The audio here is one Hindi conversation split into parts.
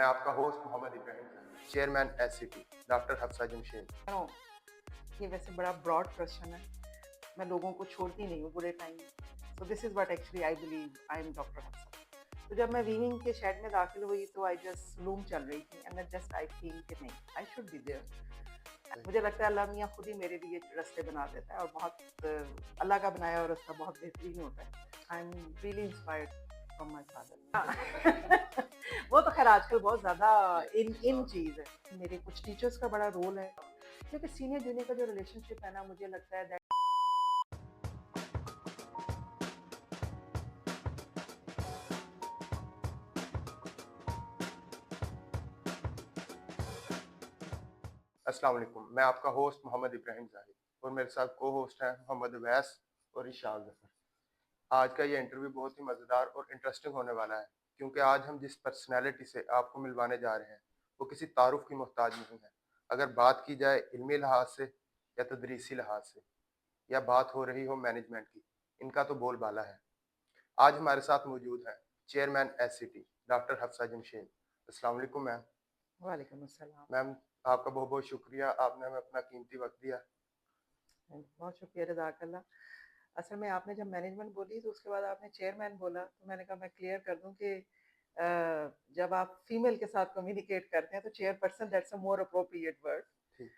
मैं आपका host Mohammad Ibrahim, chairman SCT, doctor Hafsa Jamshed. No, ये वैसे बड़ा ब्रॉड क्वेश्चन है। मैं लोगों को छोड़ती नहीं हूँ बुरे टाइम में। सो this is what actually I believe I am doctor Hafsa. तो जब मैं वीविंग के शेड में दाखिल हुई तो आई जस्ट लूम चल रही थी एंड जस्ट आई फील कि नहीं, आई शुड बी देयर। मुझे लगता है अल्लाह मियाँ खुद ही मेरे लिए रास्ते बना देता है और बहुत अल्लाह का बनाया हुआ रास्ता बहुत बेहतरीन होता है। आई am really inspired from my father. वो तो खैर आजकल बहुत ज़्यादा इन इन चीज़ है। मेरे कुछ टीचर्स का बड़ा रोल है क्योंकि सीनियर जूनियर का जो रिलेशनशिप है ना, मुझे लगता है दैट अस्सलाम वालेकुम, मैं आपका होस्ट मोहम्मद इब्राहिम जाहिद और मेरे साथ को होस्ट हैं मोहम्मद अवैस और इशाक जफर। आज का ये इंटरव्यू बहुत ही मज़ेदार और इंटरेस्टिंग होने वाला है, क्योंकि आज हम जिस पर्सनैलिटी से आपको मिलवाने जा रहे हैं वो किसी तारुफ की मोहताज नहीं है। अगर बात की जाए इल्मी लिहाज से या तदरीसी लिहाज से, या बात हो रही हो मैनेजमेंट की, इनका तो बोलबाला है। आज हमारे साथ मौजूद हैं chairman SCT, doctor Hafsa Jamshed. अस्सलाम वालेकुम मैम। वालेकुम अस्सलाम। मैम, आपका बहुत बहुत शुक्रिया, आपने हमें अपना कीमती वक्त दिया। बहुत शुक्रिया, जज़ाकल्लाह। असल में आपने जब मैनेजमेंट बोली तो उसके बाद आपने चेयरमैन बोला तो मैंने कहा मैं क्लियर कर दूं कि जब आप फीमेल के साथ कम्युनिकेट करते हैं तो chairperson that's a more appropriate word. ठीक।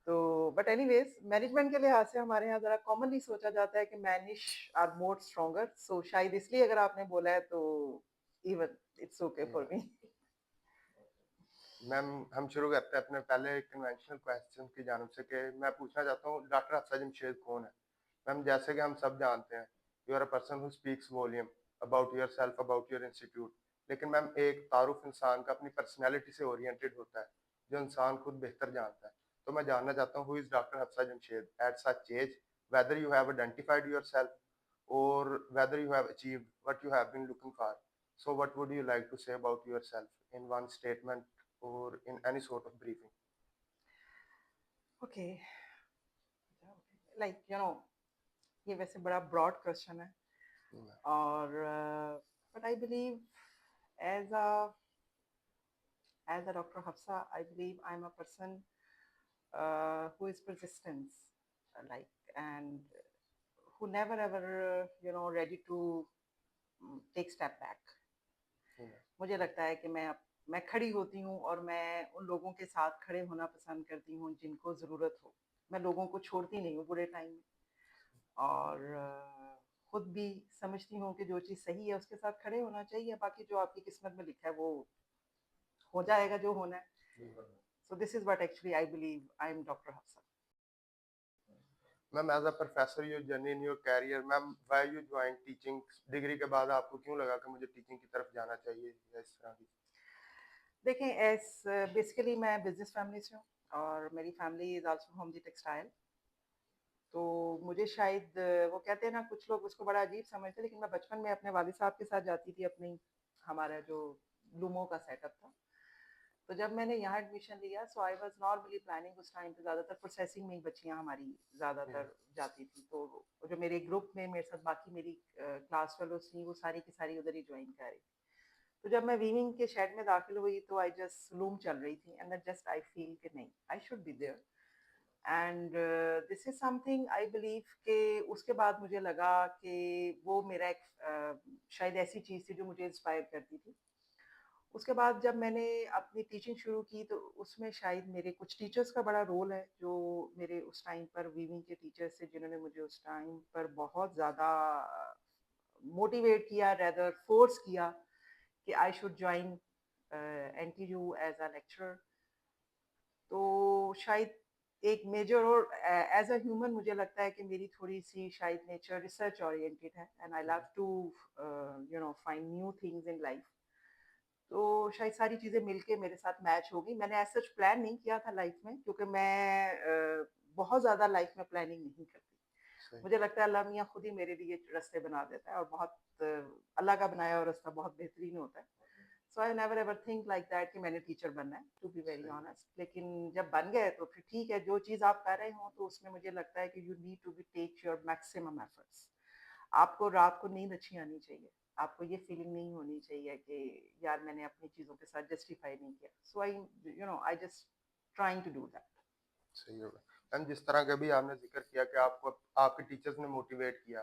तो बट एनीवेज, मैनेजमेंट के लिहाज से हमारे यहाँ ज़रा कॉमनली सोचा जाता है कि मैनिश आर मोर स्ट्रॉन्गर, सो शायद इसलिए अगर आपने बोला है तो even it's okay for me. Ma'am, हम शुरू करते हैं अपने पहले कन्वेंशनल क्वेश्चन की जानब से कि मैं पूछना चाहता हूँ डॉक्टर हफ्सा जमशेद कौन है। मैम, जैसे कि हम सब जानते हैं, you are a person who speaks volume about yourself, about your institute. लेकिन मैम, एक तारुफ इंसान का अपनी पर्सनैलिटी से ओरिएंटेड होता है, जो इंसान खुद बेहतर जानता है। तो मैं जानना चाहता हूँ who is doctor Hafsa Jamshed at such age, whether you have identified yourself or whether you have achieved what you have been looking for. So what would you like to say about yourself in one statement or in any sort of briefing? Okay, like you know, ये वैसे बड़ा ब्रॉड क्वेश्चन है Mm. और but I believe as a Dr. Hafsa, I believe I'm a person who is persistent, like, and who never ever, ready to take step back. Mm. मुझे लगता है कि मैं खड़ी होती हूँ और मैं उन लोगों के साथ खड़े होना पसंद करती हूँ जिनको ज़रूरत हो। मैं लोगों को छोड़ती नहीं हूँ बुरे टाइम में और खुद भी समझती हूँ कि जो चीज़ सही है उसके साथ खड़े होना चाहिए, बाकी जो आपकी किस्मत में लिखा है वो हो जाएगा जो होना है। So this is what actually I believe I am Dr. Hafsa. Ma'am, as a professor your journey in your career, ma'am why you join teaching? Degree के बाद आपको क्यों लगा कि मुझे टीचिंग की तरफ जाना चाहिए या इस तरह की? देखें, एस बेसिकली मैं बिजनेस फैमिली से हूँ और मेरी family is also from the textile. तो मुझे शायद वो कहते हैं ना, कुछ लोग उसको बड़ा अजीब समझते हैं, लेकिन मैं बचपन में अपने वालिद साहब के साथ जाती थी। अपनी हमारा जो लूमो का सेटअप था, तो जब मैंने यहाँ एडमिशन लिया सो आई वाज नॉर्मली प्लानिंग, उस टाइम पे ज़्यादातर प्रोसेसिंग में ही बच्चियाँ हमारी ज़्यादातर जाती थी। तो जो मेरे ग्रुप में मेरे साथ बाकी मेरी क्लास फेलोज थी वो सारी की सारी उधर ही ज्वाइन कर रही थी। तो जब मैं वीविंग के शेड में दाखिल हुई तो आई जस्ट लूम चल रही थी एंड जस्ट आई फील कि नहीं, I should be there and this is something I believe कि उसके बाद मुझे लगा कि वो मेरा एक शायद ऐसी चीज़ थी जो मुझे इंस्पायर करती थी। उसके बाद जब मैंने अपनी टीचिंग शुरू की तो उसमें शायद मेरे कुछ टीचर्स का बड़ा रोल है, जो मेरे उस टाइम पर वीविंग के टीचर्स थे जिन्होंने मुझे उस टाइम पर बहुत ज़्यादा मोटिवेट किया, रेदर फोर्स किया कि I should join NTU as a lecturer. तो शायद एक मेजर और एज अ ह्यूमन मुझे लगता है कि मेरी थोड़ी सी शायद नेचर रिसर्च ओरिएंटेड है and I love to find new things in life. तो शायद सारी चीज़ें मिलके मेरे साथ मैच हो गई। मैंने एज सच प्लान नहीं किया था लाइफ में, क्योंकि मैं बहुत ज़्यादा लाइफ में प्लानिंग नहीं करती। सही। मुझे लगता है अल्लाह मियाँ खुद ही मेरे लिए रास्ते बना देता है और बहुत अल्लाह का बनाया हुआ रास्ता बहुत बेहतरीन होता है। So I never ever think like that कि मैंने टीचर बनना है, टू बी वेरी सही। ऑनेस्ट। लेकिन जब बन गए तो फिर ठीक है, जो चीज़ आप कर रहे हो तो उसमें मुझे लगता है कि you need to be take your maximum efforts. आपको रात को नींद अच्छी आनी चाहिए। आपको ये फीलिंग नहीं होनी चाहिए कि यार मैंने अपनी चीज़ों के साथ जस्टिफाई नहीं किया। So I just trying to do that. सही होगा। मैम जिस तरह का भी आपने ज़िक्र किया कि आपको आपके टीचर्स ने मोटिवेट किया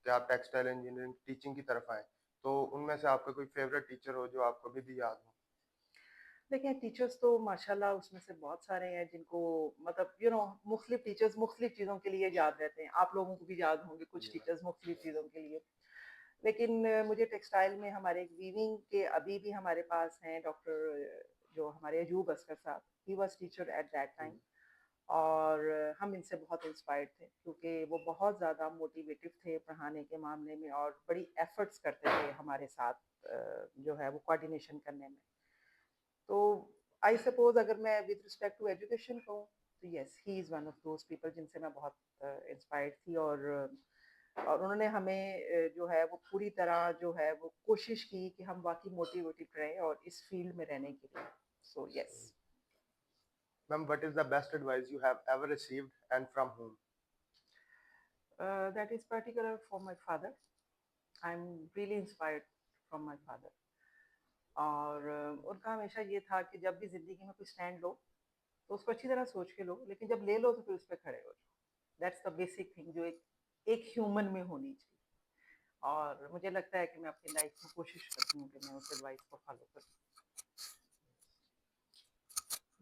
कि आप टेक्सटाइल इंजीनियरिंग टीचिंग की तरफ आएँ, तो उनमें से आपका कोई फ़ेवरेट टीचर हो जो आपको अभी भी याद हो? देखिए टीचर्स तो माशाल्लाह उसमें से बहुत सारे हैं जिनको मतलब मुख्तलिफ टीचर्स मुख्तलिफ चीज़ों के लिए याद रहते हैं। आप लोगों को भी याद होंगे कुछ जी मैम। टीचर्स मुख्तलिफ चीज़ों के लिए। लेकिन मुझे टेक्सटाइल में हमारे वीविंग के अभी भी हमारे पास हैं डॉक्टर जो हमारे अयूब अस्कर साहब, he was teacher at that time. जी, और हम इनसे बहुत इंस्पायर्ड थे क्योंकि वो बहुत ज़्यादा मोटिवेटिव थे पढ़ाने के मामले में और बड़ी एफर्ट्स करते थे हमारे साथ जो है वो कोऑर्डिनेशन करने में। तो आई सपोज़ अगर मैं विद रिस्पेक्ट टू एजुकेशन कहूँ तो yes he is one of those people जिनसे मैं बहुत इंस्पायर्ड थी और उन्होंने हमें जो है वो पूरी तरह जो है वो कोशिश की कि हम वाक़ई मोटिवेटेड रहें और इस फ़ील्ड में रहने के लिए। So yes. सही। Ma'am what is the best advice you have ever received and from whom? That is particular for my father. I am really inspired from my father. और उनका हमेशा ये था कि जब भी ज़िंदगी में कोई स्टैंड लो, तो उसको अच्छी तरह सोच के लो, लेकिन जब ले लो तो फिर उस पे खड़े हो जाओ। दैट्स द बेसिक थिंग जो एक एक ह्यूमन में होनी चाहिए। और मुझे लगता है कि मैं अपनी लाइफ में कोशिश करती हूँ कि मैं उस एडवाइस को फॉलो करूँ।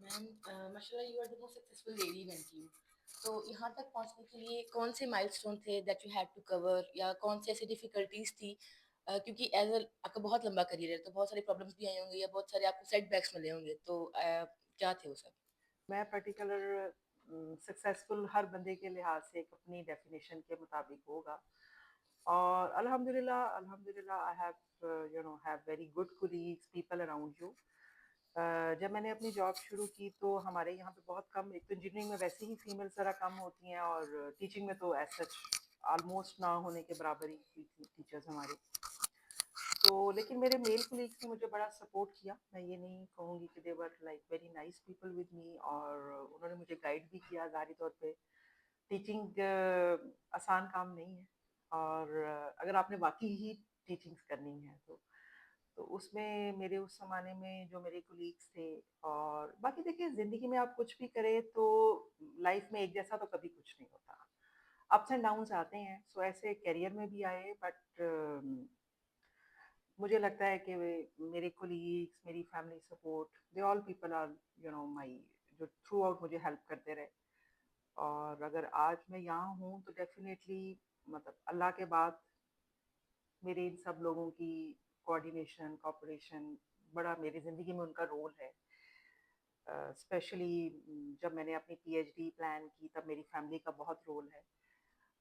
मैम माशाल्लाह you are the most successful lady in NTU. तो यहाँ तक पहुँचने के लिए कौन से माइलस्टोन थे that you had to cover या कौन सी ऐसी डिफिकल्टीज थी? क्योंकि एज अ आपका बहुत लंबा करियर है तो बहुत सारी प्रॉब्लम्स भी आई होंगी या बहुत सारे आपको सेटबैक्स मिले होंगे तो क्या थे वो सब? मैं पर्टिकुलर सक्सेसफुल हर बंदे के लिहाज से एक अपनी डेफिनेशन के मुताबिक होगा। और अल्हम्दुलिल्लाह अल्हम्दुलिल्लाह I have have very good colleagues people around you. जब मैंने अपनी जॉब शुरू की तो हमारे यहाँ पे बहुत कम, एक तो इंजीनियरिंग में वैसे ही फीमेल्स ज़रा कम होती हैं और टीचिंग में तो एज सच ऑलमोस्ट ना होने के बराबर ही थी टीचर्स हमारी। तो लेकिन मेरे मेल कोलीग्स ने मुझे बड़ा सपोर्ट किया। मैं ये नहीं कहूँगी कि they were like very nice people with me, और उन्होंने मुझे गाइड भी किया ज़ाहिर तौर पे। टीचिंग आसान काम नहीं है, और अगर आपने वाक़ई ही टीचिंग्स करनी है तो उसमें मेरे उस ज़माने में जो मेरे कोलीग्स थे। और बाकी देखिए ज़िंदगी में आप कुछ भी करें तो लाइफ में एक जैसा तो कभी कुछ नहीं होता। अप्स एंड डाउन्स आते हैं, सो ऐसे करियर में भी आए, बट मुझे लगता है कि मेरे कोलीग्स, मेरी family support, they all people are my, जो थ्रू आउट मुझे हेल्प करते रहे। और अगर आज मैं यहाँ हूँ तो डेफिनेटली मतलब अल्लाह के बाद मेरे इन सब लोगों की कोऑर्डिनेशन, कोऑपरेशन, बड़ा मेरी ज़िंदगी में उनका रोल है। स्पेशली जब मैंने अपनी पीएचडी प्लान की तब मेरी फैमिली का बहुत रोल है।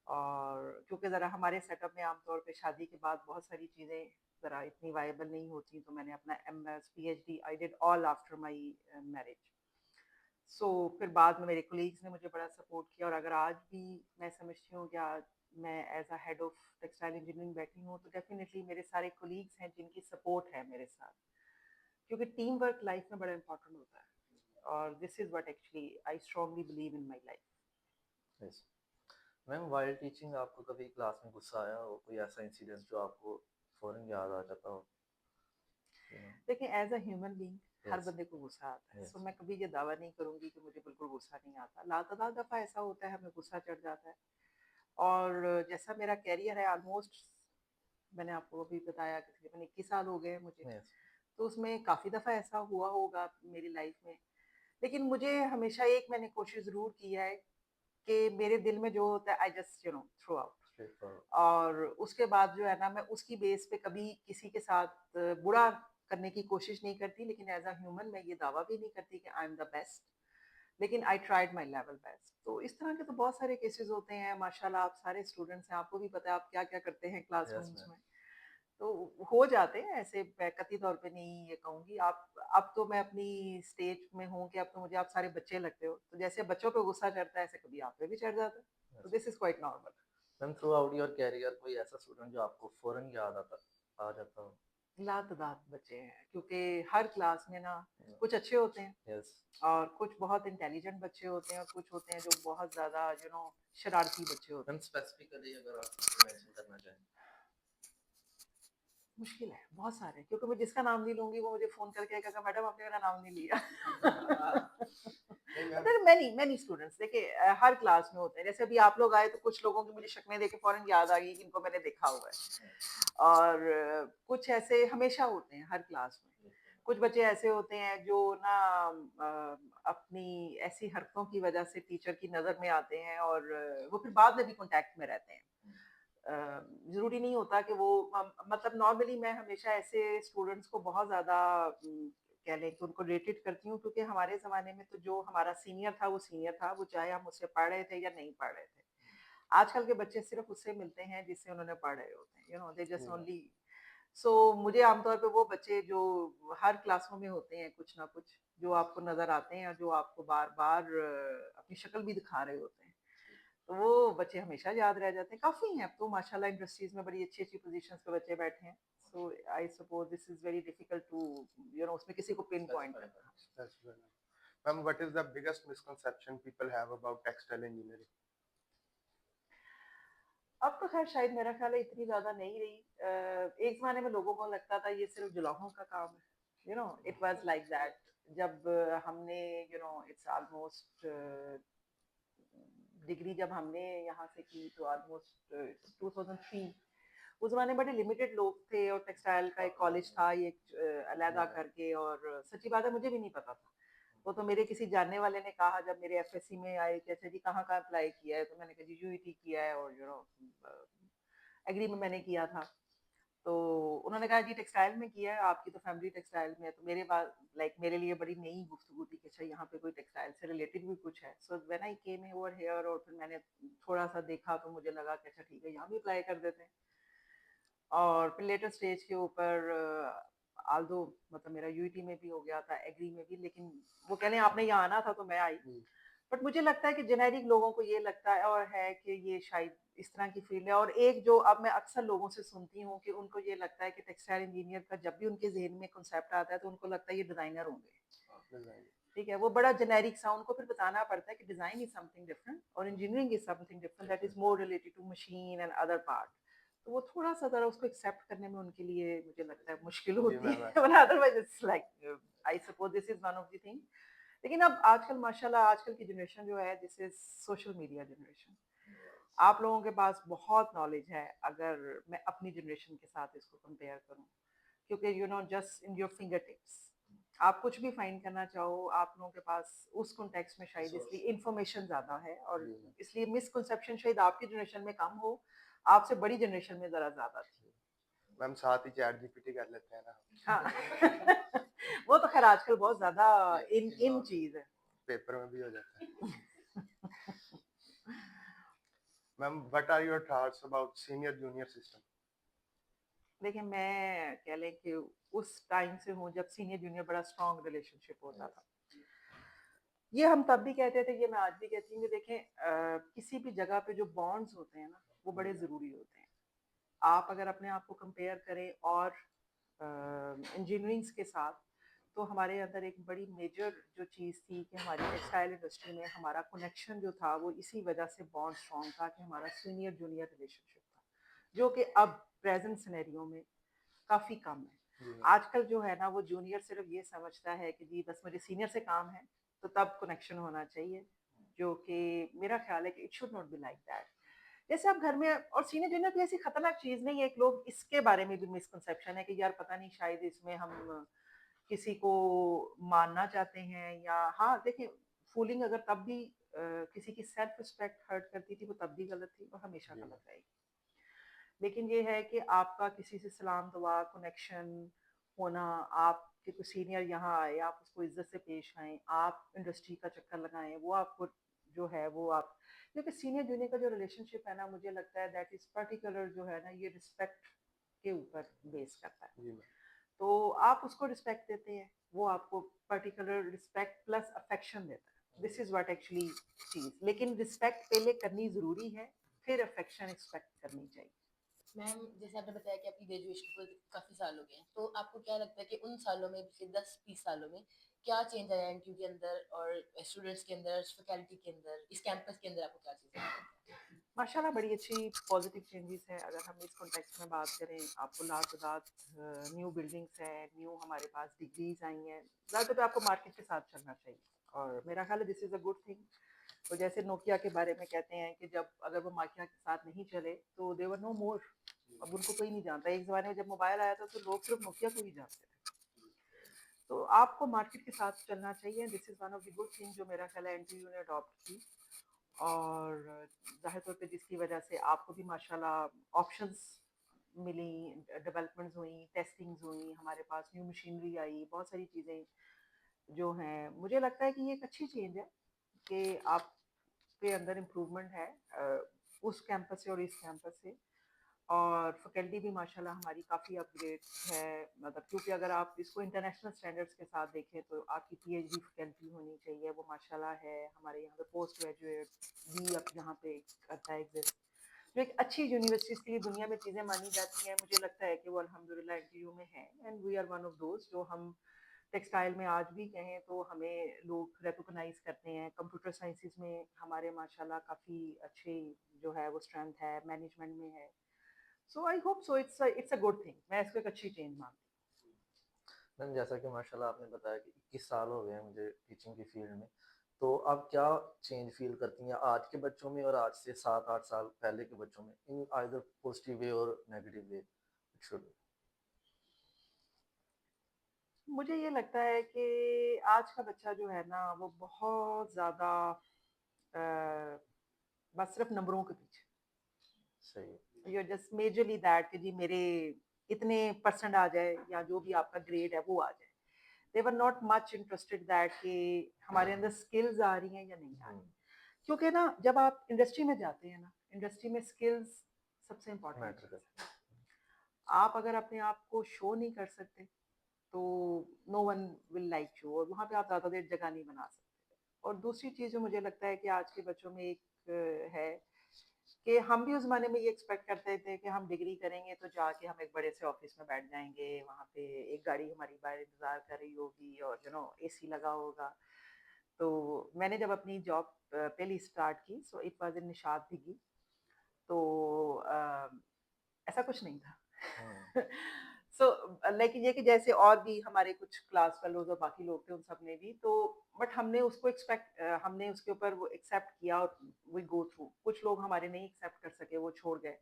और क्योंकि ज़रा हमारे सेटअप में आमतौर पे शादी के बाद बहुत सारी चीज़ें ज़रा इतनी वायबल नहीं होती, तो मैंने अपना MS PhD I did all after my marriage. So फिर बाद में मेरे कोलीग्स ने मुझे बड़ा सपोर्ट किया, और अगर आज भी मैं समझती हूँ कि आज मैं as a head of textile engineering बैठी हूँ तो डेफिनेटली मेरे सारे कोलीग्स हैं जिनकी सपोर्ट है मेरे साथ, क्योंकि टीम वर्क लाइफ में बड़ा इंपॉर्टेंट होता है। और this is what actually I strongly believe in my life. Yes. Ma'am wild teaching आपको कभी क्लास में गुस्सा आया हो, कोई ऐसा इंसिडेंट जो आपको फौरन याद आ जाता हो? You know. देखिए एज अ ह्यूमन बीइंग हर यस। बंदे को गुस्सा आता है, सो यस। मैं कभी ये दावा नहीं करूंगी कि मुझे बिल्कुल गुस्सा नहीं आता। लातदार दफा ऐसा होता है हमें गुस्सा चढ़ जाता है। और जैसा मेरा कैरियर है ऑलमोस्ट, मैंने आपको अभी बताया कि तकरीबन 21 साल हो गए हैं मुझे, यस। तो उसमें काफ़ी दफ़ा ऐसा हुआ होगा मेरी लाइफ में। लेकिन मुझे हमेशा एक मैंने कोशिश ज़रूर की है कि मेरे दिल में जो होता है I just throw out. Straightforward. और उसके बाद जो है ना, मैं उसकी बेस पे कभी किसी के साथ बुरा करने की कोशिश नहीं करती, लेकिन एज अ ह्यूमन मैं ये दावा भी नहीं करती कि आई एम द बेस्ट, लेकिन I tried my level best. तो इस तरह के तो बहुत सारे केसेस होते हैं। माशाल्लाह आप सारे स्टूडेंट्स हैं, आपको भी पता है आप क्या क्या करते हैं यस क्लासरूम्स मैम। में। तो हो जाते हैं ऐसे, मैं कतई तौर पे नहीं ये कहूँगी। आप अब तो मैं अपनी स्टेज में हूँ कि अब तो मुझे आप सारे बच्चे लगते हो, तो जैसे बच्चों पे गुस्सा चढ़ता है ऐसे कभी आप पे भी चढ़ जाता है। तो yes. This is quite normal. Ma'am throughout your career कोई ऐसा स्टूडेंट जो आपको फौरन याद आता आ जाता हो? लातदार बच्चे हैं क्योंकि हर क्लास में ना कुछ अच्छे होते हैं यस। और कुछ बहुत इंटेलिजेंट बच्चे होते हैं और कुछ होते हैं जो बहुत ज़्यादा शरारती बच्चे होते मैम हैं। स्पेसिफिकली अगर आप मेंशन करना चाहें। मुश्किल है, बहुत सारे, क्योंकि मैं जिसका नाम नहीं लूँगी वो मुझे फ़ोन करके कहेगा मैडम आपने मेरा नाम नहीं लिया। नहीं ma'am, there are many many students, देखिए हर क्लास में होते हैं। जैसे अभी आप लोग आए तो कुछ लोगों की मुझे शक्लें देख के फ़ौरन याद आ गई कि इनको मैंने देखा हुआ है। और कुछ ऐसे हमेशा होते हैं हर क्लास में। कुछ बच्चे ऐसे होते हैं जो ना अपनी ऐसी हरकतों की वजह से टीचर की नज़र में आते हैं और वो फिर बाद में भी कॉन्टैक्ट में रहते हैं। ज़रूरी नहीं होता कि वो मतलब नॉर्मली मैं हमेशा ऐसे स्टूडेंट्स को बहुत ज़्यादा कह लें कि उनको रेटेड करती हूँ, क्योंकि हमारे ज़माने में तो जो हमारा सीनियर था वो सीनियर था, वो चाहे हम उससे पढ़ रहे थे या नहीं पढ़ रहे थे। आजकल के बच्चे सिर्फ़ उससे मिलते हैं जिससे उन्होंने पढ़ रहे होते हैं, यू नो दे जी जस्ट मैम, ओनली। सो मुझे आमतौर पे वो बच्चे जो हर क्लासों में होते हैं कुछ ना कुछ, जो आपको नज़र आते हैं और जो आपको बार-बार अपनी शक्ल भी दिखा रहे होते हैं। तो वो बच्चे हमेशा याद रह जाते हैं। काफ़ी हैं अब तो माशाल्लाह इंडस्ट्रीज़ में बड़ी अच्छी-अच्छी पोज़ीशंस पे बच्चे बैठे हैं। So I suppose this is very difficult to उसमें किसी को पिन पॉइंट करना। that's well. Ma'am, what is the biggest misconception people have about textile engineering? अब तो ख़ैर शायद मेरा ख़्याल है इतनी ज़्यादा नहीं रही। एक ज़माने में लोगों को लगता था ये सिर्फ़ जुलाहों का काम है। It was like that. जब हमने इट्स ऑलमोस्ट डिग्री जब हमने यहाँ से की तो ऑलमोस्ट 2003। उस ज़माने में बड़े लिमिटेड लोग थे और टेक्सटाइल का एक कॉलेज था, ये जी अलहदा मैम, करके, और सच्ची बात है मुझे भी नहीं पता था। वो तो मेरे किसी जानने वाले ने कहा जब मेरे एफएससी में आए कि अच्छा जी कहाँ-कहाँ अप्लाई किया है? तो मैंने कहा जी यूईटी किया है और एग्री में मैंने किया था। तो उन्होंने कहा जी टेक्सटाइल में किया है, आपकी तो फैमिली टेक्सटाइल में है। तो मेरे पास मेरे लिए बड़ी नई गुफ्तगू थी कि अच्छा यहाँ पे कोई टेक्सटाइल से रिलेटेड भी कुछ है। So when I came over here और फिर मैंने थोड़ा-सा देखा तो मुझे लगा कि अच्छा ठीक है यहाँ भी अप्लाई कर देते हैं। और फिर लेटर स्टेज के ऊपर ऑल्दो मतलब मेरा यूईटी में भी हो गया था, एग्री में भी, लेकिन वो कह लें आपने यहाँ आना था तो मैं आई। जी बट मुझे लगता है कि जेनेरिक लोगों को ये लगता है और है कि ये शायद इस तरह की फील्ड है। और एक जो अब मैं अक्सर लोगों से सुनती हूँ कि उनको ये लगता है कि टेक्सटाइल इंजीनियर का जब भी उनके ज़हन में कॉन्सेप्ट आता है तो उनको लगता है ये डिज़ाइनर होंगे। डिजाइन। ठीक है? वो बड़ा जेनेरिक सा उनको फिर बताना पड़ता है कि डिज़ाइन इज़ समथिंग डिफरेंट और engineering is something different that is more related to machine and other part. तो वो थोड़ा-सा ज़रा उसको एक्सेप्ट करने में उनके लिए मुझे लगता है मुश्किल जी होती मैम, है। वरना otherwise it's like I suppose this is one of the thing. लेकिन अब आजकल माशाल्लाह आजकल की जनरेशन जो है this is social media generation. आप लोगों के पास बहुत नॉलेज है अगर मैं अपनी जनरेशन के साथ इसको कंपेयर करूँ। क्योंकि just in your finger tips आप कुछ भी फाइंड करना चाहो, आप लोगों के पास उस कॉन्टेक्स्ट में शायद इसलिए इंफॉर्मेशन ज़्यादा है और जी मैम, इसलिए मिसकंसेप्शन शायद आपकी जनरेशन में कम हो, आपसे बड़ी जनरेशन में ज़रा ज़्यादा थी। मैम साथ ही चैट जीपीटी कर लेते हैं ना हम, हाँ। वो तो खैर आजकल बहुत ज़्यादा इन इन चीज़ है। पेपर में भी हो जाता है। Ma'am, what are your thoughts about senior junior system? देखिए मैं कह लें कि उस टाइम से हूँ जब सीनियर जूनियर बड़ा स्ट्रॉन्ग रिलेशनशिप होता था। ये हम तब भी कहते थे, ये मैं आज भी कहती हूँ कि देखें किसी भी जगह पे जो बॉन्ड्स होते हैं ना वो बड़े ज़रूरी होते हैं। आप अगर अपने आप को कंपेयर करें और इंजीनियरिंग्स के साथ, तो हमारे अंदर एक बड़ी मेजर जो चीज़ थी कि हमारी टेक्सटाइल इंडस्ट्री में हमारा कनेक्शन जो था वो इसी वजह से बॉन्ड स्ट्रॉन्ग था कि हमारा सीनियर जूनियर रिलेशनशिप था, जो कि अब प्रेजेंट सिनेरियो में काफ़ी कम है। जी मैम, आजकल जो है ना वो जूनियर सिर्फ ये समझता है कि जी बस मुझे सीनियर से काम है तो तब कनेक्शन होना चाहिए, जो कि मेरा ख्याल है कि it should not be like that. जैसे आप घर में, और सीनियर जूनियर कोई ऐसी खतरनाक चीज़ नहीं है, एक लोग इसके बारे में भी मिसकंसेप्शन है कि यार पता नहीं शायद इसमें हम किसी को मानना चाहते हैं या हाँ देखिए फूलिंग अगर तब भी किसी की सेल्फ रिस्पेक्ट हर्ट करती थी वो तब भी गलत थी और हमेशा जी गलत मैम, रहेगी। लेकिन ये है कि आपका किसी से सलाम दुआ कनेक्शन होना, आपके कोई सीनियर यहाँ आए, आप उसको इज्जत से पेश आएँ, आप इंडस्ट्री का चक्कर लगाएँ, वो आपको जो है वो आप, क्योंकि सीनियर जूनियर का जो रिलेशनशिप है ना मुझे लगता है दैट इज़ पर्टिकुलर जो है ना ये रिस्पेक्ट के ऊपर बेस करता है। जी मैम, तो आप उसको रिस्पेक्ट देते हैं, वो आपको पर्टिकुलर रिस्पेक्ट प्लस अफेक्शन देता है। दिस इज़ व्हाट एक्चुअली चीज़, लेकिन रिस्पेक्ट पहले करनी ज़रूरी है, फिर अफेक्शन एक्सपेक्ट करनी चाहिए। मैम जैसे आपने बताया कि आपकी ग्रेजुएशन को काफ़ी साल हो गए हैं, तो आपको क्या लगता है कि उन सालों में, पिछले 10-20 सालों में, क्या चेंज आया एनटीयू के अंदर और स्टूडेंट्स के अंदर, फैकल्टी के अंदर, इस कैंपस के अंदर आपको क्या चीज़ें लगती हैं? माशाल्लाह बड़ी अच्छी पॉजिटिव चेंजेस है। अगर हम इस कॉन्टेक्स्ट में बात करें, आपको लातादात न्यू बिल्डिंग्स हैं, न्यू हमारे पास डिग्रीज आई हैं। ज़्यादातर तो आपको मार्केट के साथ चलना चाहिए और मेरा ख्याल है this is a good thing. तो जैसे नोकिया के बारे में कहते हैं कि जब अगर वो नोकिया के साथ नहीं चले तो दे वर नो मोर। अब उनको कोई नहीं जानता। एक ज़माने में जब मोबाइल आया था तो लोग सिर्फ नोकिया को ही जानते थे। तो आपको मार्केट के साथ चलना चाहिए। This is one of the good thing जो मेरा ख्याल है एनटीयू ने अडॉप्ट की। और ज़ाहिर तौर पे जिसकी वजह से आपको भी माशाल्लाह ऑप्शंस मिली, डेवलपमेंट्स हुई, टेस्टिंग्स हुई, हमारे पास न्यू मशीनरी आई, बहुत सारी चीज़ें जो हैं, मुझे लगता है कि ये एक अच्छी चेंज है कि आपके अंदर इम्प्रूवमेंट है उस कैंपस से और इस कैंपस से। और फैकल्टी भी माशाल्लाह हमारी काफ़ी अपग्रेड है, मतलब क्योंकि अगर आप इसको इंटरनेशनल स्टैंडर्ड्स के साथ देखें तो आपकी पीएचडी फैकल्टी होनी चाहिए, वो माशाल्लाह है। हमारे यहाँ पे पोस्ट ग्रेजुएट भी अब यहाँ पे करता है एग्जिस्ट, जो एक अच्छी यूनिवर्सिटीज़ के लिए दुनिया में चीज़ें मानी जाती हैं। मुझे लगता है कि वो अल्हम्दुलिल्लाह एनटीयू में है and we are one of those जो हम टेक्सटाइल में आज भी कहें तो हमें लोग रिकॉग्नाइज करते हैं। कंप्यूटर साइंसेज में हमारे माशाल्लाह काफ़ी अच्छे जो है वो स्ट्रेंथ है, मैनेजमेंट में है। So I hope so it's a good thing. मैं इसको एक अच्छी चेंज मानती मैम जैसा कि माशाल्लाह आपने बताया कि 21 साल हो गए हैं मुझे टीचिंग की फील्ड में, तो आप क्या चेंज फ़ील करती हैं आज के बच्चों में और आज से 7-8 साल पहले के बच्चों में इन आइदर पॉजिटिव वे और नेगेटिव वे? इट शुड हूँ। मुझे ये लगता है कि आज का बच्चा जो है ना वो बहुत ज़्यादा बस सिर्फ नंबरों के पीछे। सही है। यू जस्ट मेजरली दैट कि जी मेरे इतने परसेंट आ जाए या जो भी आपका ग्रेड है वो आ जाए। They were not much interested that कि हमारे अंदर स्किल्स आ रही हैं या नहीं आ रही। हुँ, क्योंकि ना जब आप इंडस्ट्री में जाते हैं ना, इंडस्ट्री में स्किल्स सबसे इम्पोर्टेंट मैटर चीज़ करता है। आप अगर अपने आप को शो नहीं कर सकते तो no one will like you और वहाँ पे आप ज़्यादा देर जगह नहीं बना सकते। और दूसरी चीज़ जो मुझे लगता है कि आज के बच्चों में एक है कि हम भी उस ज़माने में ये एक्सपेक्ट करते थे कि हम डिग्री करेंगे तो जाके हम एक बड़े से ऑफिस में बैठ जाएँगे, वहाँ पे एक गाड़ी हमारी बाहर इंतज़ार कर रही होगी और एसी लगा होगा। तो मैंने जब अपनी जॉब पहली स्टार्ट की so it was in Nishat Dighi. तो ऐसा कुछ नहीं था। है। हुँ, सो लेकिन ये कि जैसे और भी हमारे कुछ क्लास फेलोज़ और बाकी लोग थे उन सब ने भी तो बट हमने उसको हमने उसके ऊपर वो एक्सेप्ट किया और वी गो थ्रू। कुछ लोग हमारे नहीं एक्सेप्ट कर सके, वो छोड़ गए।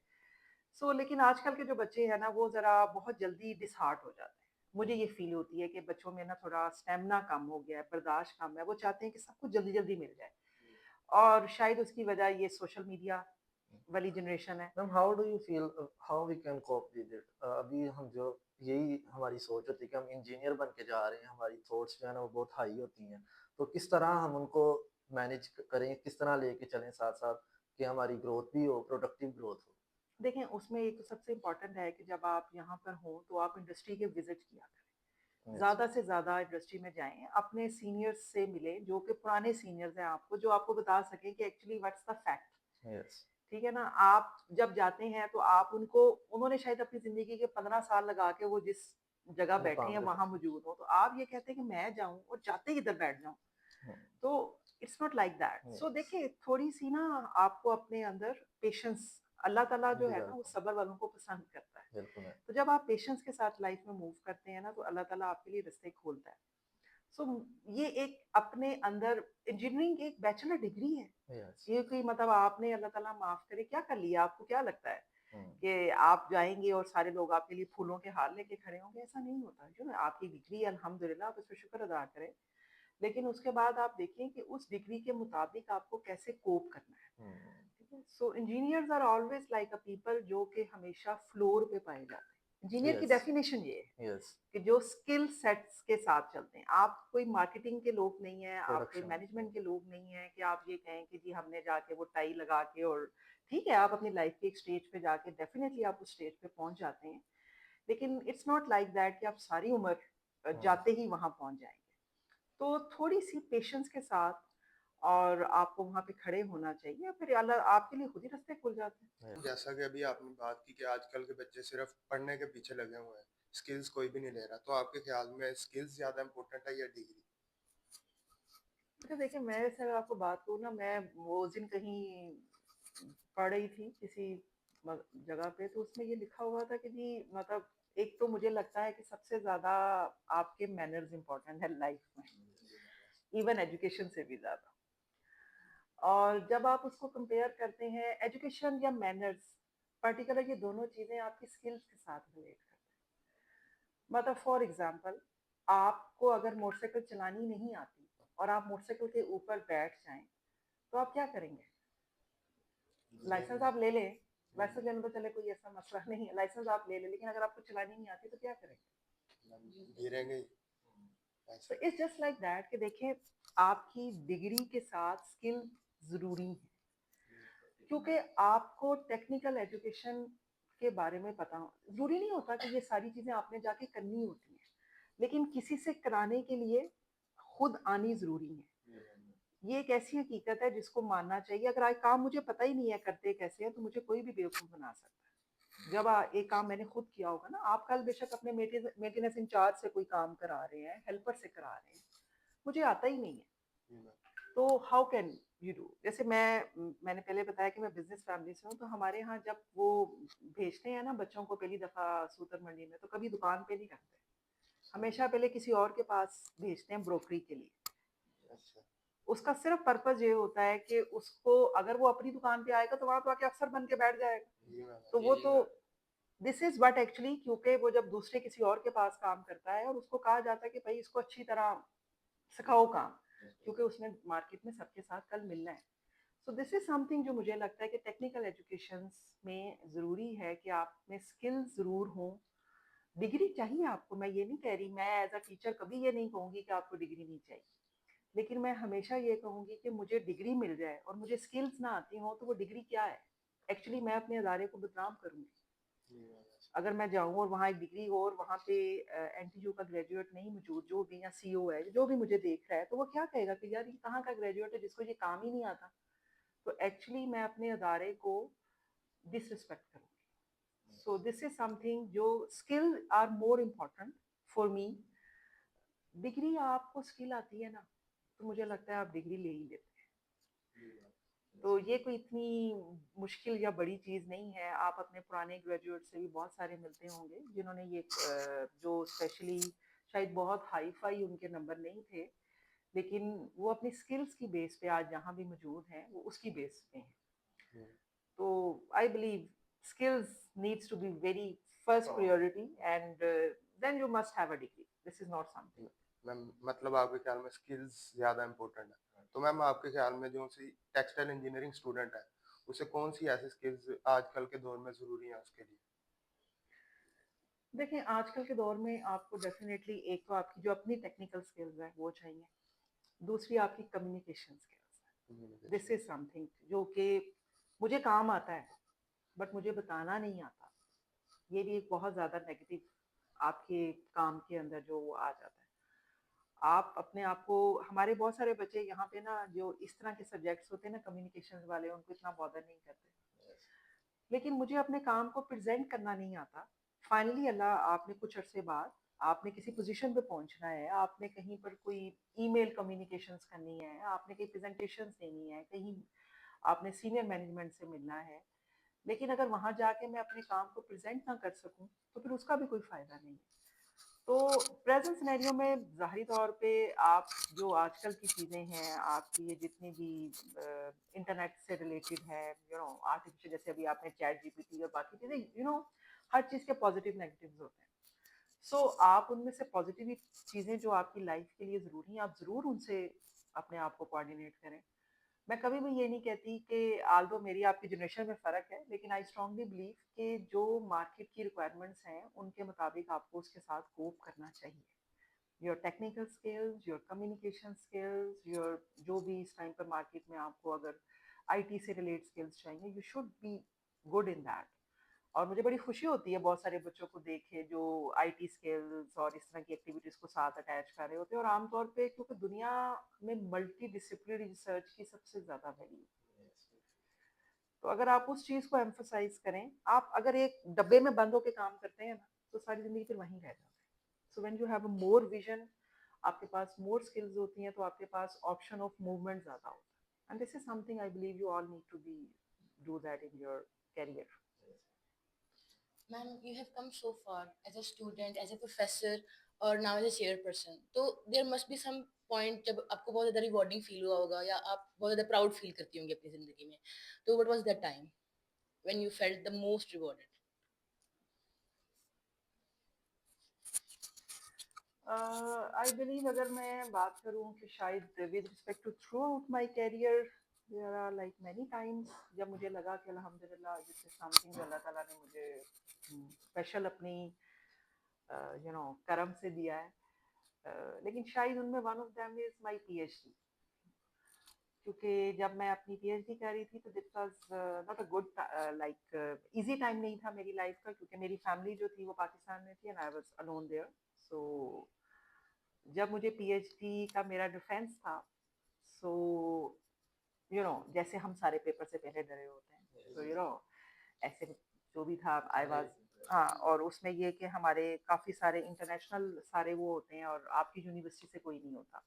सो लेकिन आजकल के जो बच्चे हैं ना वो ज़रा बहुत जल्दी डिसहार्ट हो जाते हैं। मुझे हुँ, ये फ़ील होती है कि बच्चों में ना थोड़ा स्टैमिना कम हो गया है, बर्दाश्त कम है। वो चाहते हैं कि सब कुछ जल्दी-जल्दी मिल जाए और शायद उसकी वजह ये सोशल मीडिया हुँ। वाली जनरेशन है। Ma'am how do you feel how we can cope with it? अभी हम जो यही हमारी सोच होती है कि हम इंजीनियर बन के जा रहे हैं, हमारी थॉट्स जो है ना वो बहुत हाई होती हैं। तो किस तरह हम उनको मैनेज करें, किस तरह लेके चलें साथ-साथ कि हमारी ग्रोथ भी हो, प्रोडक्टिव ग्रोथ हो? देखें, उसमें एक तो सबसे इम्पोर्टेंट है कि जब आप यहाँ पर हों, तो आप इंडस्ट्री के विज़िट किया करें। यस, ज़्यादा से ज़्यादा इंडस्ट्री में जाएँ, अपने सीनियर्स से मिलें, जो कि पुराने सीनियर्स हैं आपको, जो आपको बता सकें कि actually what's the fact, yes, ठीक है ना? आप जब जाते हैं, तो आप उन्होंने शायद अपनी ज़िंदगी के 15 साल लगा के वो जिस जगह बैठे हैं, मुकाम पे वहाँ पहुँचे। मौजूद हों, तो आप ये कहते हैं कि मैं जाऊँ और जाते ही इधर बैठ जाऊँ, हुँ, तो it's not like that. So yes, देखिए थोड़ी-सी ना आपको अपने अंदर पेशेंस अल्लाह ताला जो है ना वो डेवलप होना। सब्र वालों को पसंद करता है। बिल्कुल मैम, तो जब आप पेशेंस के साथ लाइफ में मूव करते हैं ना तो अल्लाह ताला आपके लिए रास्ते खोलता है। सो ये एक अपने अंदर इंजीनियरिंग एक बैचलर डिग्री है। यस, ये कोई मतलब आपने अल्लाह ताला माफ करे क्या कर लिया? आपको क्या लगता है हुँ, कि आप जाएँगे और सारे लोग आपके लिए फूलों के हार लेके खड़े होंगे? ऐसा नहीं होता। आपकी डिग्री है अल्हम्दुलिल्लाह, आप उस पे शुक्र अदा करें। लेकिन उसके बाद आप देखें कि उस डिग्री के मुताबिक आपको कैसे कोप करना है। हुँ, ठीक है? So engineers are always like a people जो कि हमेशा फ्लोर पे पाए जाते हैं। इंजीनियर की यस, डेफिनेशन ये है यस, कि जो स्किल सेट्स के साथ चलते हैं। आप कोई मार्केटिंग के लोग नहीं हैं, आप कोई प्रोडक्शन, मैनेजमेंट के लोग नहीं हैं कि आप ये कहें कि जी हमने जाके वो टाई लगा के और ठीक है, आप अपनी लाइफ के एक स्टेज पे जाके डेफिनिटली आप उस स्टेज पे पहुँच जाते हैं। लेकिन इट्स नॉट लाइक दैट कि आप सारी उम्र हुँ, जाते ही वहाँ पहुँच जाएँगे। तो थोड़ी-सी पेशेंस के साथ और आपको वहाँ पे खड़े होना चाहिए, फिर अल्लाह आपके लिए खुद ही रास्ते खुल जाते हैं। यस। जैसा कि अभी आपने बात की कि आजकल के बच्चे सिर्फ पढ़ने के पीछे लगे हुए हैं, स्किल्स कोई भी नहीं ले रहा। तो आपके ख्याल में स्किल्स ज़्यादा इम्पोर्टेंट है या डिग्री? बिकॉज़ देखिए मैं वैसे अगर आपको बात कहूँ ना, मैं वो उस दिन कहीं पढ़ रही थी किसी जगह पे, तो उसमें ये लिखा हुआ था कि जी मतलब एक तो मुझे लगता है कि सबसे ज्यादा आपके मैनर्स इंपॉर्टेंट है लाइफ में, इवन एजुकेशन से भी ज्यादा। और जब आप उसको कंपेयर करते हैं एजुकेशन या मैनर्स, पर्टिकुलर ये दोनों चीजें आपकी स्किल्स के साथ रिलेट करते हैं। मतलब फॉर एग्जांपल, आपको अगर मोटरसाइकिल चलानी नहीं आती और आप मोटरसाइकिल के ऊपर बैठ जाएं, तो आप क्या करेंगे? लाइसेंस आप ले लें, लाइसेंस लेना तो चले कोई ऐसा मसला नहीं है, लाइसेंस आप ले लें, लेकिन अगर आपको चलानी नहीं आती तो क्या करेंगे? गिरेंगे ही तो ऐसे। इट्स जस्ट लाइक दैट कि देखें, आपकी डिग्री के साथ स्किल जरूरी है, क्योंकि आपको टेक्निकल एजुकेशन के बारे में पता हो। जरूरी नहीं होता कि ये सारी चीजें आपने जाके करनी होती हैं, लेकिन किसी से कराने के लिए खुद आनी जरूरी है। ये एक ऐसी हकीकत है जिसको मानना चाहिए। अगर आज काम मुझे पता ही नहीं है करते कैसे हैं, तो मुझे कोई भी बेवकूफ बना सकता है। जब एक काम मैंने खुद किया होगा ना, आप कल बेशक अपने मेंटेनेंस इंचार्ज से कोई काम करा रहे हैं, हेल्पर से करा रहे हैं, मुझे आता ही नहीं है, तो हाउ कैन यू डू? जैसे मैंने पहले बताया कि मैं बिजनेस फैमिली से हूँ, तो हमारे यहाँ जब वो भेजते हैं ना बच्चों को पहली दफा सूतर मंडी में, तो कभी दुकान पे नहीं रखते, हमेशा पहले किसी और के पास भेजते हैं ब्रोकरी के लिए। अच्छा। उसका सिर्फ पर्पस ये होता है कि उसको, अगर वो अपनी दुकान पे आएगा तो वहां तो आके अफसर बन के बैठ जी जाएगा, मैम। तो वो तो दिस इज बट एक्चुअली, क्योंकि वो जब दूसरे किसी और के पास काम करता है और उसको कहा जाता है कि भाई इसको अच्छी तरह सिखाओ काम, क्योंकि उसने मार्केट में सबके साथ कल मिलना है। सो दिस इज समथिंग जो मुझे लगता है कि टेक्निकल एजुकेशन में ज़रूरी है कि आप में स्किल ज़रूर हो। डिग्री चाहिए आपको, मैं ये नहीं कह रही, मैं एज अ टीचर कभी ये नहीं कहूँगी कि आपको डिग्री नहीं चाहिए, लेकिन मैं हमेशा ये कहूँगी कि मुझे डिग्री मिल जाए और मुझे स्किल्स ना आती हों, तो वो डिग्री क्या है? एक्चुअली मैं अपने अदारे को बदनाम करूँगी अगर मैं जाऊँ और वहाँ एक डिग्री हो और वहाँ पे एनटीयू का ग्रेजुएट नहीं मौजूद, जो भी या सीईओ है जो भी मुझे देख रहा है, तो वो क्या कहेगा कि यार ये कहाँ का ग्रेजुएट है जिसको ये काम ही नहीं आता। तो एक्चुअली मैं अपने अदारे को डिसरिस्पेक्ट करूँगी। सो दिस इज समथिंग, जो skill are more important for me. Degree, आपको स्किल आती है ना, तो मुझे लगता है आप डिग्री ले ही लेते हैं। तो ये कोई इतनी मुश्किल या बड़ी चीज़ नहीं है। आप अपने पुराने ग्रेजुएट से भी बहुत सारे मिलते होंगे जिन्होंने ये जो स्पेशली शायद बहुत हाई फाई उनके नंबर नहीं थे, लेकिन वो अपनी स्किल्स की बेस पे आज जहाँ भी मौजूद हैं वो उसकी बेस पे हैं। तो I believe skills needs to be very first priority, and then you must have a degree. This is not something. Ma'am मतलब आपके ख्याल में स्किल्स ज़्यादा इम्पोर्टेंट है। तो मैम आपके ख्याल में जो सी टेक्सटाइल इंजीनियरिंग स्टूडेंट है, उसे कौन-सी ऐसी स्किल्स आजकल के दौर में ज़रूरी हैं उसके लिए? देखिए आजकल के दौर में आपको डेफिनेटली एक तो आपकी जो अपनी टेक्निकल स्किल्स है वो चाहिए, दूसरी आपकी कम्युनिकेशन स्किल्स है। This communication. इज समथिंग जो कि मुझे काम आता है बट मुझे बताना नहीं आता। ये भी एक बहुत ज़्यादा नेगेटिव आपके काम के अंदर जो आ जाता है। आप अपने आप को, हमारे बहुत सारे बच्चे यहाँ पे ना जो इस तरह के सब्जेक्ट्स होते हैं ना कम्युनिकेशन वाले, उनको इतना बॉदर नहीं करते, लेकिन मुझे अपने काम को प्रेजेंट करना नहीं आता। फाइनली अल्लाह, आपने कुछ अरसे बाद आपने किसी पोजीशन पे पहुंचना है, आपने कहीं पर कोई ईमेल कम्युनिकेशंस करनी है, आपने कहीं प्रेजेंटेशंस देनी है, कहीं आपने सीनियर मैनेजमेंट से मिलना है, लेकिन अगर वहां जाके मैं अपने काम को प्रेजेंट ना कर सकूं तो फिर उसका भी कोई फायदा नहीं है। तो प्रेजेंट सिनेरियो में ज़ाहिरी तौर पे आप जो आजकल की चीज़ें हैं, आपकी ये जितनी भी इंटरनेट से रिलेटेड है, आर्टिफिशियल, जैसे अभी आपने चैट जीपीटी और बाकी चीज़ें, हर चीज़ के पॉजिटिव नेगेटिव्स होते हैं। सो आप उनमें से पॉजिटिव चीज़ें जो आपकी लाइफ के लिए ज़रूरी हैं, आप ज़रूर उनसे अपने आप को कोऑर्डिनेट करें। मैं कभी भी ये नहीं कहती कि आल्दो मेरी आपकी जनरेशन में फ़र्क है, लेकिन आई स्ट्रांगली बिलीव कि जो मार्केट की रिक्वायरमेंट्स हैं उनके मुताबिक आपको उसके साथ कोप करना चाहिए। Your technical skills, your communication skills, your जो भी इस टाइम पर मार्केट में आपको अगर आईटी से रिलेटेड स्किल्स चाहिए, you should be good in that. और मुझे बड़ी खुशी होती है बहुत सारे बच्चों को देखे जो आईटी स्किल्स और इस तरह की एक्टिविटीज को साथ अटैच कर रहे होते हैं, और आमतौर पे क्योंकि दुनिया में मल्टी डिसिप्लिनरी रिसर्च की सबसे ज्यादा वैल्यू, तो अगर आप उस चीज को एम्फोसाइज करें, आप अगर एक डब्बे में बंद होकर काम करते हैं ना, तो सारी जिंदगी फिर वहीं रह जाते हैं। So when you have a more vision, आपके पास मोर स्किल्स होती हैं तो आपके पास ऑप्शन ऑफ मूवमेंट ज़्यादा होता है, and this is something I believe you all need to be do that in your career. Ma'am you have come so far as a student, as a professor और नाउ एज अ चेयरपर्सन, तो there must be some point जब आपको बहुत ज़्यादा रिवॉर्डिंग फील हुआ होगा या आप बहुत ज़्यादा प्राउड फील करती होंगी अपनी ज़िंदगी में. तो what was that time when you felt the most rewarded? I believe अगर मैं बात करूं कि शायद with respect to throughout my career there are like many times जब मुझे लगा कि अल्हम्दुलिल्लाह दिस इज समथिंग जो अल्लाह ताला ने मुझे स्पेशल अपनी करम से दिया है. लेकिन शायद उनमें one of them is my PhD, क्योंकि जब मैं अपनी पीएचडी कर रही थी तो this was not a good like easy time नहीं था मेरी लाइफ का, क्योंकि मेरी फैमिली जो थी वो पाकिस्तान में थी and I was alone there. So जब मुझे पीएचडी का मेरा डिफेंस था, सो जैसे हम सारे पेपर से पहले डरे होते हैं, तो ऐसे जो भी था आई वाज. हाँ, और उसमें ये कि हमारे काफ़ी सारे इंटरनेशनल सारे वो होते हैं और आपकी यूनिवर्सिटी से कोई नहीं होता.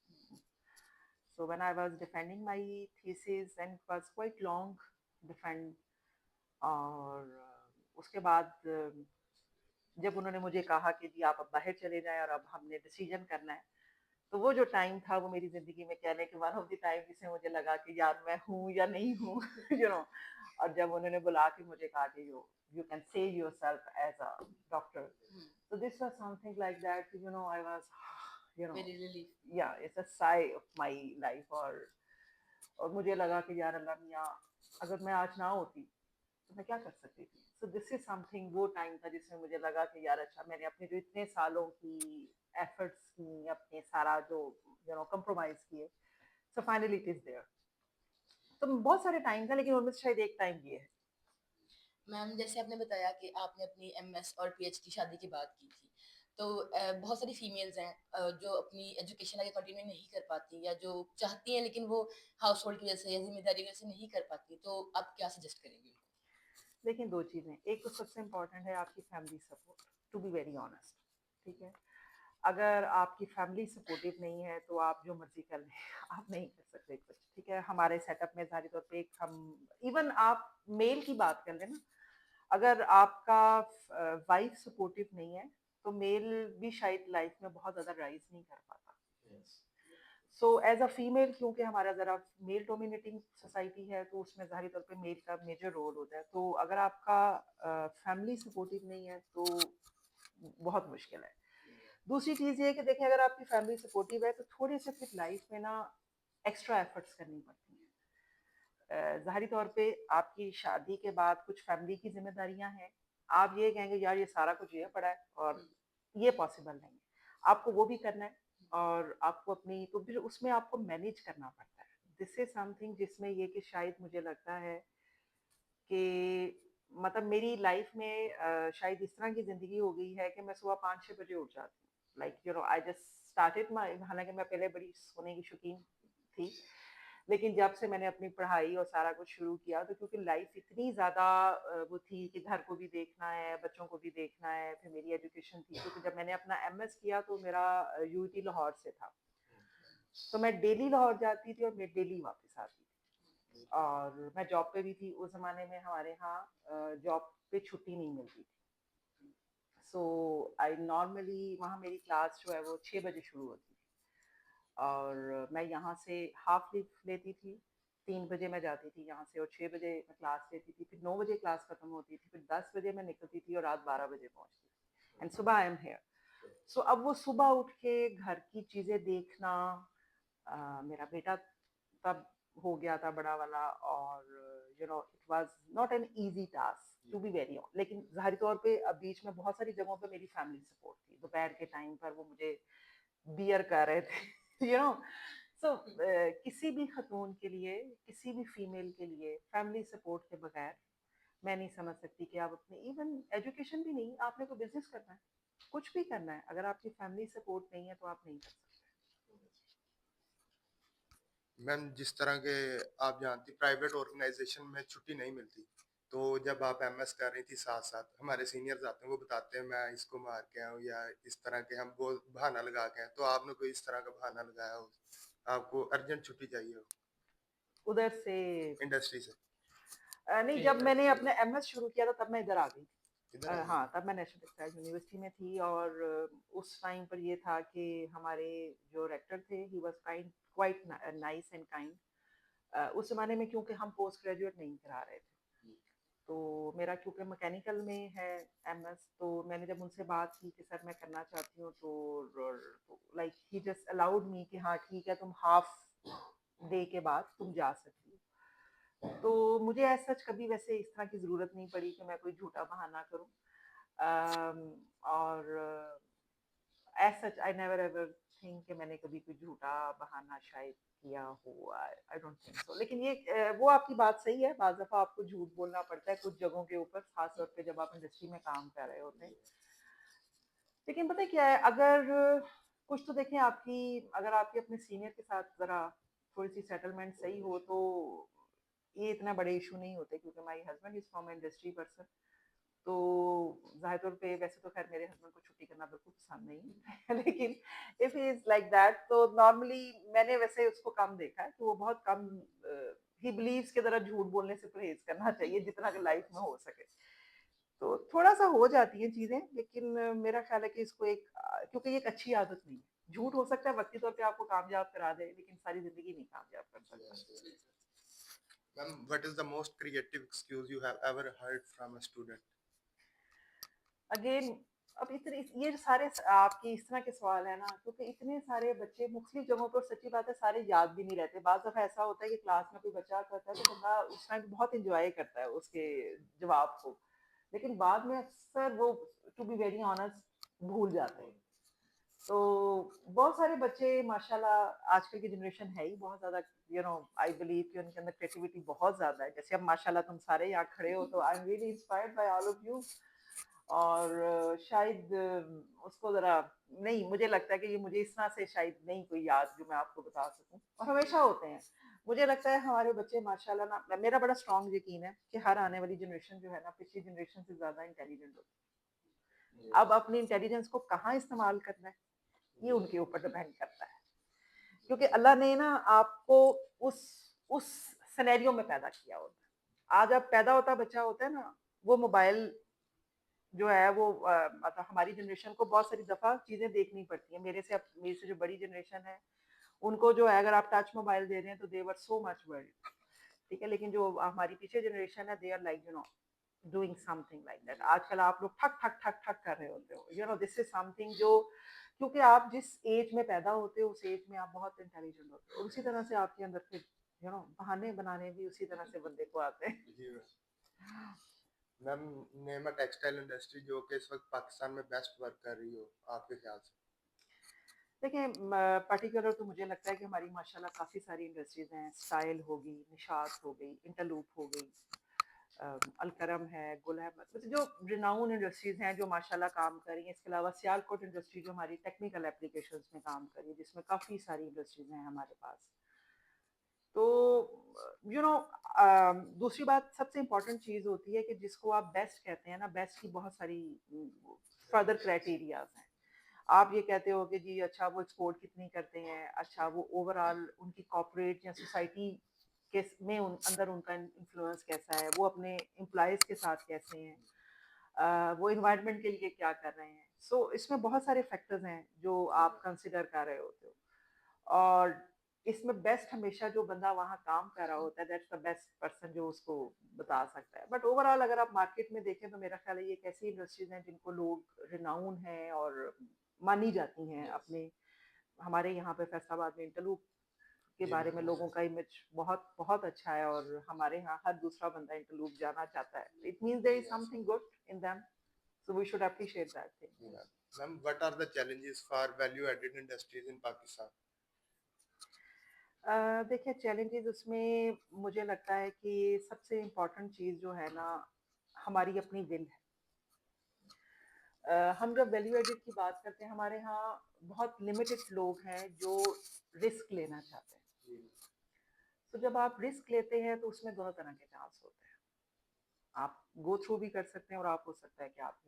So when I was defending my thesis and it was quite long defend, और उसके बाद जब उन्होंने मुझे कहा कि जी आप अब बाहर चले जाएं और अब हमने डिसीजन करना है, तो वो जो टाइम था वो मेरी ज़िंदगी में कहने कि वन ऑफ द टाइम जिसमें मुझे लगा कि यार मैं हूँ या नहीं हूँ. यू नो और जब उन्होंने बुला के मुझे कहा कि you can say yourself as a doctor, so this was something like that, I was, very relief. yeah, it's a sigh of my life. और मुझे लगा कि यार अल्लाह मियाँ अगर मैं आज ना होती तो मैं क्या कर सकती थी. सो दिस इज समथिंग, वो टाइम था जिसमें मुझे लगा कि यार अच्छा मैंने अपने जो इतने सालों की एफर्ट्स की, अपने सारा जो कंप्रोमाइज किए, so finally it is there. तो बहुत सारे टाइम था लेकिन उनमें से शायद एक टाइम ये है. मैम जैसे आपने बताया कि आपने अपनी एमएस और पीएचडी शादी के बाद की थी, तो बहुत सारी फीमेल्स हैं जो अपनी एजुकेशन आगे कंटिन्यू नहीं कर पाती या जो चाहती हैं लेकिन वो हाउस होल्ड की वजह से या जिम्मेदारी की वजह से नहीं कर पाती, तो आप क्या सजेस्ट करेंगे उनको? लेकिन दो चीज़ें, एक तो सबसे इम्पोर्टेंट है आपकी family support, to be very honest. ठीक है, अगर आपकी फैमिली सपोर्टिव नहीं है तो आप जो मर्जी कर लें आप नहीं कर सकते कुछ. ठीक है, हमारे सेटअप में जाहिर तौर पे एक हम, इवन आप मेल की बात कर लें ना, अगर आपका वाइफ सपोर्टिव नहीं है तो मेल भी शायद लाइफ में बहुत ज़्यादा राइज नहीं कर पाता. सो एज अ फीमेल, क्योंकि हमारा ज़रा मेल डोमिनेटिंग सोसाइटी है तो उसमें ज़ाहिर तौर पे मेल का मेजर रोल होता है. तो अगर आपका फैमिली सपोर्टिव नहीं है तो बहुत मुश्किल है. दूसरी चीज़ ये है कि देखिए अगर आपकी फैमिली सपोर्टिव है तो थोड़े से फिर लाइफ में ना एक्स्ट्रा एफर्ट्स करनी पड़ती हैं. ज़ाहिरी तौर पे आपकी शादी के बाद कुछ फैमिली की जिम्मेदारियां हैं. आप ये कहेंगे यार ये सारा कुछ ये पड़ा है और ये पॉसिबल नहीं है, आपको वो भी करना है और आपको अपनी, तो फिर उसमें आपको मैनेज करना पड़ता है. दिस इज समथिंग जिसमें ये कि शायद मुझे लगता है कि मतलब मेरी लाइफ में शायद इस तरह की ज़िंदगी हो गई है कि मैं सुबह 5-6 बजे उठ जाती हूँ. Like I just started my, हालांकि मैं पहले बड़ी सोने की शौकीन थी, लेकिन जब से मैंने अपनी पढ़ाई और सारा कुछ शुरू किया तो क्योंकि लाइफ इतनी ज़्यादा वो थी कि घर को भी देखना है, बच्चों को भी देखना है, फिर मेरी एजुकेशन थी, क्योंकि जब मैंने अपना एमएस किया तो मेरा यूटी लाहौर से था, तो मैं डेली लाहौर जाती थी और मैं डेली वापस आती थी. और मैं जॉब पे भी थी उस ज़माने में, हमारे यहाँ जॉब पे छुट्टी नहीं मिलती थी. सो आई नॉर्मली वहाँ मेरी क्लास जो है वो 6 बजे शुरू होती थी और मैं यहाँ से हाफ लीव लेती थी. 3 बजे मैं जाती थी यहाँ से और 6 बजे मैं क्लास लेती थी, फिर 9 बजे क्लास खत्म होती थी, फिर 10 बजे मैं निकलती थी और रात 12 बजे पहुँचती थी, एंड सुबह आई एम हेयर. सो अब वो सुबह उठ के घर की चीज़ें देखना, मेरा बेटा तब हो गया था बड़ा वाला, और it was not an easy task to be very on. लेकिन जाहिर तौर पे अब बीच में बहुत सारी जगहों पे मेरी फैमिली सपोर्ट थी. दोपहर के टाइम पर वो मुझे बियर कर रहे थे. सो किसी भी खतून के लिए, किसी भी फीमेल के लिए फैमिली सपोर्ट के बगैर मैं नहीं समझ सकती कि आप अपने, इवन एजुकेशन भी नहीं, आपने कोई बिजनेस करना है, कुछ भी करना है, अगर आपकी फैमिली सपोर्ट नहीं है तो आप नहीं कर सकते. मैम जिस तरह के आप जानती प्राइवेट ऑर्गेनाइजेशन में छुट्टी नहीं मिलती, तो जब आप एमएस कर रही थी साथ-साथ, हमारे सीनियर्स आते हैं, वो बताते हैं मैं इसको मार के आया हूँ या इस तरह के हम वो बहाना लगा के आए हैं। तो आपने कोई इस तरह का बहाना लगाया हो, आपको अर्जेंट छुट्टी चाहिए हो उधर से इंडस्ट्री से, नहीं, जब मैंने अपना एमएस शुरू किया था तब मैं इधर आ गई। इधर आ गए हाँ, थे? तब मैं नेशनल टेक्सटाइल यूनिवर्सिटी में थी और उस टाइम पर ये था कि हमारे जो रेक्टर थे he was kind quite nice and kind. उस ज़माने में क्योंकि हम पोस्ट ग्रेजुएट नहीं करा रहे थे, तो मेरा क्योंकि मैकेनिकल में है एमएस, तो मैंने जब उनसे बात की कि सर मैं करना चाहती हूँ, तो like he just allowed me कि हाँ ठीक है, तुम हाफ डे के बाद तुम जा सकती हो। तो मुझे एज सच कभी वैसे इस तरह की ज़रूरत नहीं पड़ी कि मैं कोई झूठा बहाना करूँ। और as such I never ever think कि मैंने कभी कोई झूठा बहाना शायद किया हो। I don't think so. लेकिन ये वो आपकी बात सही है, बाज़ दफ़ा आपको झूठ बोलना पड़ता है कुछ जगहों के ऊपर, खास तौर पे जब आप इंडस्ट्री में काम कर रहे होते हैं। लेकिन पता है क्या है, अगर कुछ तो देखें, आपकी अगर आपके अपने सीनियर के साथ ज़रा थोड़ी सी सेटलमेंट सही हो तो ये इतना बड़े इशू नहीं होते, क्योंकि my husband is from industry person. तो ज़ाहिर तौर पे वैसे तो खैर मेरे हस्बैंड को छुट्टी करना बिल्कुल पसंद नहीं है लेकिन if he is like that, तो नॉर्मली मैंने वैसे उसको कम देखा है कि वो बहुत कम ही बिलीव्स की तरह झूठ बोलने से परहेज़ करना चाहिए जितना कि लाइफ में हो सके। तो थोड़ा-सा हो जाती हैं चीज़ें, लेकिन मेरा ख़्याल है कि इसको क्योंकि ये एक अच्छी आदत नहीं है। झूठ हो सकता है वक़्ती तौर पे आपको कामयाब करा दे, लेकिन सारी ज़िंदगी नहीं कामयाब कर सकता। Ma'am, what is the most creative excuse you have ever heard from a student? Again, अब इतने ये जो सारे आपके इस तरह के सवाल है ना, क्योंकि इतने सारे बच्चे मुख्तलिफ जगहों पर, सच्ची बात है सारे याद भी नहीं रहते। बाज़ दफ़ा ऐसा होता है कि क्लास में कोई बच्चा करता है तो बंदा उस टाइम बहुत इंजॉय करता है उसके जवाब को, लेकिन बाद में अक्सर वो, टू बी वेरी ऑनेस्ट, भूल जाते हैं। तो बहुत सारे बच्चे माशाल्लाह, आजकल की जनरेशन है ही बहुत ज़्यादा, आई बिलीव कि उनके अंदर क्रिएटिविटी बहुत ज़्यादा है। जैसे अब माशाल्लाह तुम सारे यहाँ खड़े हो, तो आई am really inspired by all of you. और शायद उसको ज़रा, नहीं, मुझे लगता है कि ये मुझे इस तरह से शायद नहीं कोई याद जो मैं आपको बता सकूँ, और हमेशा होते हैं। मुझे लगता है हमारे बच्चे माशाल्लाह ना, मेरा बड़ा स्ट्रॉन्ग यकीन है कि हर आने वाली जनरेशन जो है ना, पिछली जनरेशन से ज़्यादा इंटेलिजेंट होती है। अब अपनी इंटेलिजेंस को कहाँ इस्तेमाल करना है, ये उनके ऊपर डिपेंड करता है, क्योंकि अल्लाह ने ना आपको उस उस सिनेरियो में पैदा किया होता है। आज अब पैदा होता बच्चा होता है ना, वो मोबाइल जो है वो मतलब हमारी जनरेशन को बहुत सारी दफ़ा चीज़ें देखनी पड़ती हैं। मेरे से जो बड़ी जनरेशन है, उनको जो है अगर आप टच मोबाइल दे रहे हैं तो दे वर सो मच वर्ल्ड, ठीक है। लेकिन जो हमारी पीछे जनरेशन है, they are like doing something like that. आजकल आप लोग ठक ठक ठक ठक कर रहे होते हो, दिस इज समथिंग जो, क्योंकि आप जिस एज में पैदा होते हो उस एज में आप बहुत इंटेलिजेंट होते हो, और उसी तरह से आपके अंदर फिर बहाने बनाने भी उसी तरह से बंदे को आते हैं। जी ma'am, name a textile industry जो कि इस वक्त पाकिस्तान में बेस्ट वर्क कर रही हो आपके ख्याल से। देखिए, पर्टिकुलर तो मुझे लगता है कि हमारी माशाल्लाह काफ़ी सारी इंडस्ट्रीज़ हैं। स्टाइल हो गई, निशात हो गई, इंटरलूप हो गई, अलकरम है, गुल अहमद, मतलब जो रिनाउन इंडस्ट्रीज़ हैं जो माशाल्लाह काम कर रही हैं। इसके अलावा सियालकोट इंडस्ट्री जो हमारी टेक्निकल एप्लीकेशंस में काम कर रही है, जिसमें काफ़ी सारी इंडस्ट्रीज़ हैं हमारे पास। तो यू नो दूसरी बात, सबसे इम्पोर्टेंट चीज़ होती है कि जिसको आप बेस्ट कहते हैं ना, बेस्ट की बहुत सारी फर्दर क्राइटेरियाज हैं। आप ये कहते हो कि जी अच्छा वो एक्सपोर्ट कितनी करते हैं, अच्छा वो ओवरऑल उनकी कॉर्पोरेट या सोसाइटी के अंदर उनका इन्फ्लुएंस कैसा है, वो अपने एम्प्लॉयज़ के साथ कैसे हैं, वो इन्वायरमेंट के लिए क्या कर रहे हैं। इसमें बहुत सारे फैक्टर्स हैं जो आप कंसिडर कर रहे होते हो, और इसमें बेस्ट हमेशा जो बंदा वहाँ काम कर रहा होता है, दैट्स द बेस्ट पर्सन जो उसको बता सकता है। बट ओवरऑल अगर आप मार्केट में देखें तो मेरा ख्याल है ये एक ऐसी इंडस्ट्रीज हैं जिनको लोग रिनाउन हैं और मानी जाती हैं अपने। हमारे यहाँ पे फैसलाबाद में इंटरलूप के बारे में लोगों का इमेज बहुत बहुत अच्छा है, और हमारे यहाँ हर दूसरा बंदा इंटरलूप जाना चाहता है। It means there is something good in them, so we should appreciate that thing. Ma'am, what are the challenges for value added industries in Pakistan? देखिए, चैलेंजेस उसमें मुझे लगता है कि सबसे इम्पोर्टेंट चीज़ जो है ना, हमारी अपनी विल है। हम जब वैल्यू एडेड की बात करते हैं, हमारे यहाँ बहुत लिमिटेड लोग हैं जो रिस्क लेना चाहते हैं। तो जब आप रिस्क लेते हैं तो उसमें दोनों तरह के चांस होते हैं। आप गो थ्रू भी कर सकते हैं और आप हो सकता है कि आप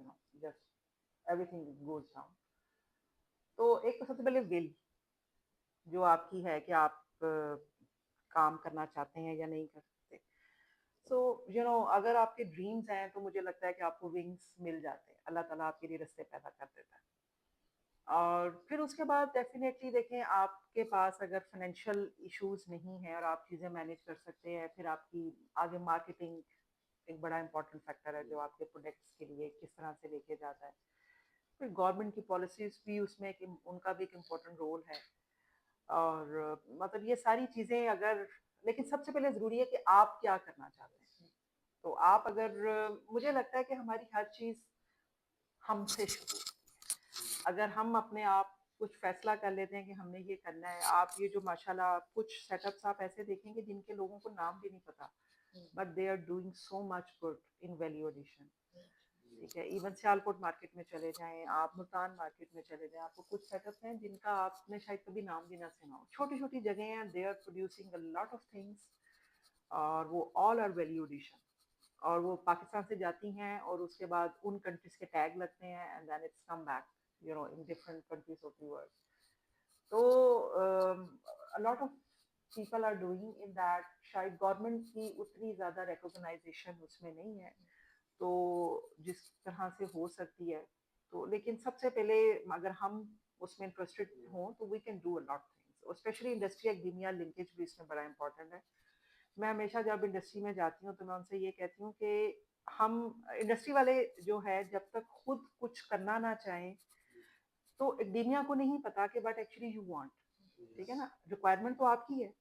जस्ट एवरीथिंग गोज डाउन। तो एक तो सबसे पहले विल जो आपकी है कि आप काम करना चाहते हैं या नहीं कर सकते। सो अगर आपके ड्रीम्स हैं तो मुझे लगता है कि आपको विंग्स मिल जाते हैं, अल्लाह ताला आपके लिए रास्ते पैदा कर देता है। और फिर उसके बाद डेफिनेटली देखें, आपके पास अगर फाइनेंशियल इश्यूज नहीं है और आप चीज़ें मैनेज कर सकते हैं, फिर आपकी आगे मार्केटिंग एक बड़ा इंपॉर्टेंट फैक्टर है जो आपके प्रोडक्ट्स के लिए किस तरह से लेके जाता है। फिर गवर्नमेंट की पॉलिसीज भी उसमें उनका भी एक इम्पोर्टेंट रोल है। और मतलब ये सारी चीज़ें अगर, लेकिन सबसे पहले ज़रूरी है कि आप क्या करना चाहते हैं। तो आप अगर मुझे लगता है कि हमारी हर चीज़ हमसे शुरू होती है। अगर हम अपने आप कुछ फैसला कर लेते हैं कि हमने ये करना है, आप ये जो माशाल्लाह कुछ सेटअप्स आप ऐसे देखेंगे जिनके लोगों को नाम भी नहीं पता, but they are doing so much good in value addition. ठीक है, इवन सियालकोट मार्केट में चले जाएं, आप मुल्तान मार्केट में चले जाएं, आपको कुछ सेटअप्स हैं जिनका आपने शायद कभी नाम भी ना सुना हो। छोटी छोटी जगह हैं, they are producing a lot of things, और वो ऑल आर वैल्यू एडिशन। और वो पाकिस्तान से जाती हैं और उसके बाद उन कंट्रीज के टैग लगते हैं and then it's come back in different countries of the world. तो a lot of people are doing in that. शायद गवर्नमेंट की उतनी ज़्यादा रिकॉग्नाइजेशन उसमें नहीं है, तो जिस तरह से हो सकती है। तो लेकिन सबसे पहले अगर हम उसमें इंटरेस्टेड हों तो we can do a lot things, specially industry academia linkage भी इसमें बड़ा इंपॉर्टेंट है। मैं हमेशा जब इंडस्ट्री में जाती हूँ तो मैं उनसे ये कहती हूँ कि हम इंडस्ट्री वाले जो है जब तक खुद कुछ करना ना चाहें तो एकेडमिया को नहीं पता कि व्हाट एक्चुअली यू वांट। ठीक है ना, रिक्वायरमेंट तो आपकी है।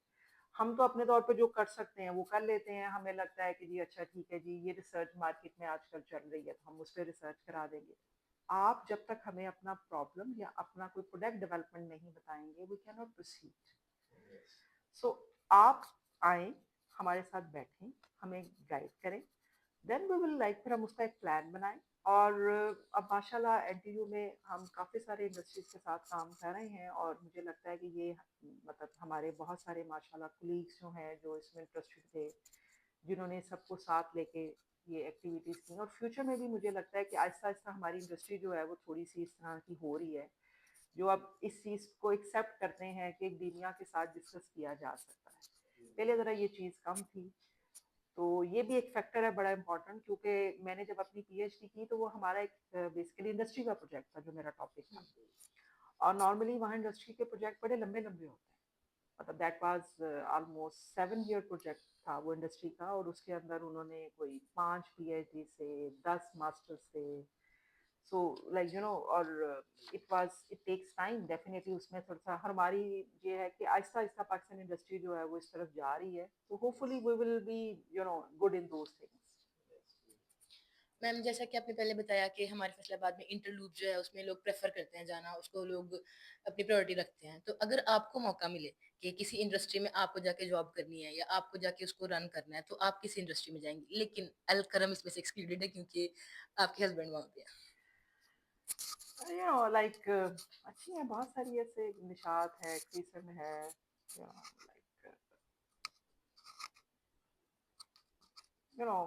हम तो अपने तौर पे जो कर सकते हैं वो कर लेते हैं, हमें लगता है कि जी अच्छा ठीक है जी, ये रिसर्च मार्केट में आजकल चल रही है तो हम उस पर रिसर्च करा देंगे। आप जब तक हमें अपना प्रॉब्लम या अपना कोई प्रोडक्ट डेवलपमेंट नहीं बताएंगे, वी कैन नॉट प्रोसीड। सो आप आए, हमारे साथ बैठें, हमें गाइड करें, देन वी विल लाइक, फिर हम उसका एक प्लान बनाएं। और अब माशाल्लाह एनटीयू में हम काफ़ी सारे इंडस्ट्रीज के साथ काम कर रहे हैं और मुझे लगता है कि ये मतलब हमारे बहुत सारे माशाल्लाह कुलीग्स जो हैं जो इसमें इंटरेस्टेड थे, जिन्होंने सबको साथ लेके ये एक्टिविटीज़ की। और फ्यूचर में भी मुझे लगता है कि आहिस्ता आहिस्ता हमारी इंडस्ट्री जो है वो थोड़ी सी इस तरह की हो रही है, जो अब इस चीज़ को एक्सेप्ट करते हैं कि एक दुनिया के साथ डिस्कस किया जा सकता है। पहले ज़रा ये चीज़ कम थी। तो ये भी एक फैक्टर है बड़ा इंपॉर्टेंट, क्योंकि मैंने जब अपनी पीएचडी की तो वो हमारा एक बेसिकली इंडस्ट्री का प्रोजेक्ट था जो मेरा टॉपिक था। और नॉर्मली वहाँ इंडस्ट्री के प्रोजेक्ट बड़े लंबे लंबे होते हैं। मतलब that was almost 7 year project था वो इंडस्ट्री का, और उसके अंदर उन्होंने कोई 5 पीएचडी से 10 मास्टर्स से। सो लाइक और इट टेक्स टाइम डेफिनेटली। उसमें थोड़ा सा हमारी ये है कि आहिस्ता आहिस्ता पाकिस्तान इंडस्ट्री जो है वो इस तरफ जा रही है, तो hopefully we will be good in those things. Ma'am जैसा कि आपने पहले बताया कि हमारे फैसलाबाद में इंटरलूप जो है उसमें लोग प्रेफर करते हैं जाना, उसको लोग अपनी प्रायोरिटी रखते हैं। तो अगर आपको मौका मिले कि किसी इंडस्ट्री में आपको जाके जॉब करनी है या आपको जाके उसको रन करना है, तो आप किस इंडस्ट्री में जाएंगे? लेकिन अल करम इसमें से एक्सक्लूडेड है क्योंकि आपके हस्बैंड वहाँ पे हैं। लाइक अच्छी है बहुत सारी, ऐसे निशात है, क्रिसन है, लाइक यू नो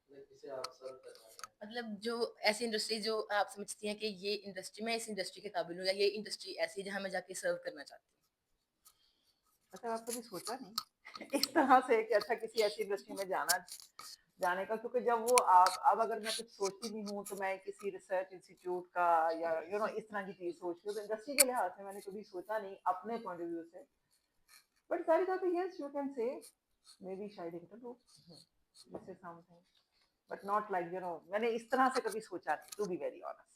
इसे आप सर्व करना चाहें। मतलब जो ऐसी इंडस्ट्री जो आप समझती हैं कि ये इंडस्ट्री, मैं इस इंडस्ट्री के काबिल हूँ, या ये इंडस्ट्री ऐसी है जहाँ मैं जाके सर्व करना चाहती हूँ। अच्छा, आप कभी सोचा नहीं इस तरह से कि अच्छा किसी ऐसी इंडस्ट्री में जाने का? क्योंकि जब वो आप अब अगर मैं कुछ सोचती भी हूँ तो मैं किसी रिसर्च इंस्टीट्यूट का या इस तरह की चीज सोचती हूँ, तो इंडस्ट्री के लिहाज से मैंने कभी सोचा नहीं अपने पॉइंट ऑफ व्यू से। बट सारी बात yes you can say maybe शायद interview this is something, but not like मैंने इस तरह से कभी सोचा नहीं, to be very honest.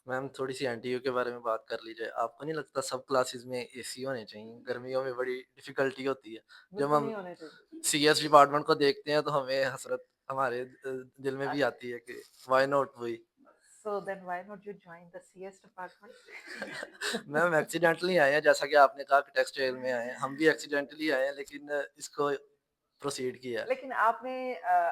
Ma'am थोड़ी सी एनटीयू के बारे में बात कर लीजिए। आपको नहीं लगता सब क्लासेस में एसी होने चाहिए? गर्मियों में बड़ी डिफिकल्टी होती है। जब बिल्कुल हम नहीं होने चाहिए। सीएस डिपार्टमेंट को देखते हैं तो हमें हसरत हमारे दिल में भी आती है कि why not we. So then why not you join the CS department? Ma'am accidentally आए हैं, जैसा कि आपने कहा कि टेक्सटाइल में आए हैं, हम भी एक्सीडेंटली आए हैं, लेकिन इसको प्रोसीड किया है। लेकिन आपने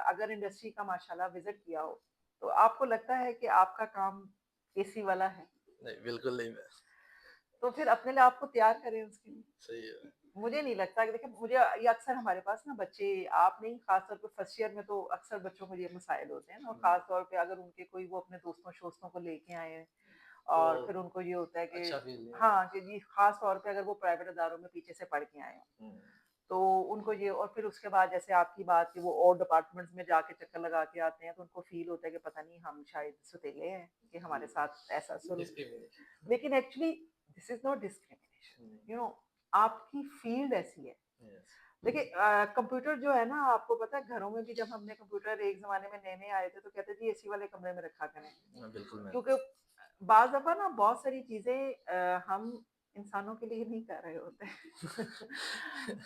अगर इंडस्ट्री का माशाल्लाह विजिट किया हो तो आपको लगता है कि आपका काम एसी वाला है? नहीं बिल्कुल नहीं मैम। तो फिर अपने लिए आपको तैयार करें उसके लिए। सही है। मुझे नहीं लगता कि देखिए मुझे ये अक्सर हमारे पास ना बच्चे आप नहीं खास तौर पे फर्स्ट ईयर में तो अक्सर बच्चों को ये मसाइल होते हैं ना और खास तौर पे अगर उनके कोई वो अपने दोस्तों शोस्तों को लेके आए हैं तो और फिर उनको ये होता है कि अच्छा फील नहीं होता। हाँ कि जी खास तौर पे अगर वो प्राइवेट अदारों में पीछे से पढ़ के आए हों हुँ, तो उनको ये और फिर उसके बाद जैसे आपकी बात कि वो और डिपार्टमेंट्स में जाके चक्कर लगा के आते हैं तो उनको फील होता है कि पता नहीं हम शायद सौतेले हैं कि हमारे साथ ऐसा सुलूक डिस्क्रिमिनेशन। लेकिन actually this is not discrimination you know आपकी फील्ड ऐसी है यस। देखिए कंप्यूटर जो है ना आपको पता है घरों में भी जब हमने कंप्यूटर एक जमाने में नए नए आए थे तो कहते जी एसी वाले कमरे में रखा करें हाँ, बिल्कुल मैम। क्योंकि बाज दफा ना बहुत सारी चीजें हम इंसानों के लिए नहीं कर रहे होते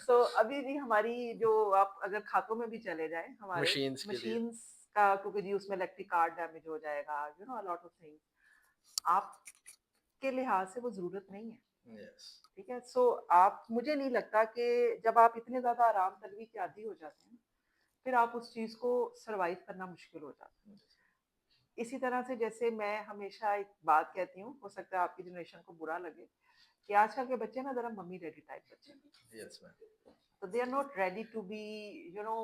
सो अभी भी हमारी जो आप अगर खातों में भी चले जाए हमारे मशीन्स के लिए। मशीन्स का क्योंकि जी उसमें इलेक्ट्रिक कार डैमेज हो जाएगा you know lot of things आपके लिहाज से वो जरूरत नहीं है यस। ठीक है सो आप मुझे नहीं लगता कि जब आप इतने ज्यादा आराम तलबी के आदी हो जाते हैं फिर आप उस चीज को सरवाइव करना मुश्किल हो जाता है इसी तरह से जैसे मैं हमेशा एक बात कहती हूँ हो सकता है आपकी जनरेशन को बुरा लगे कि आजकल के बच्चे ना जरा मम्मी डैडी टाइप बच्चे हैं यस मैम। तो they are not ready to be you know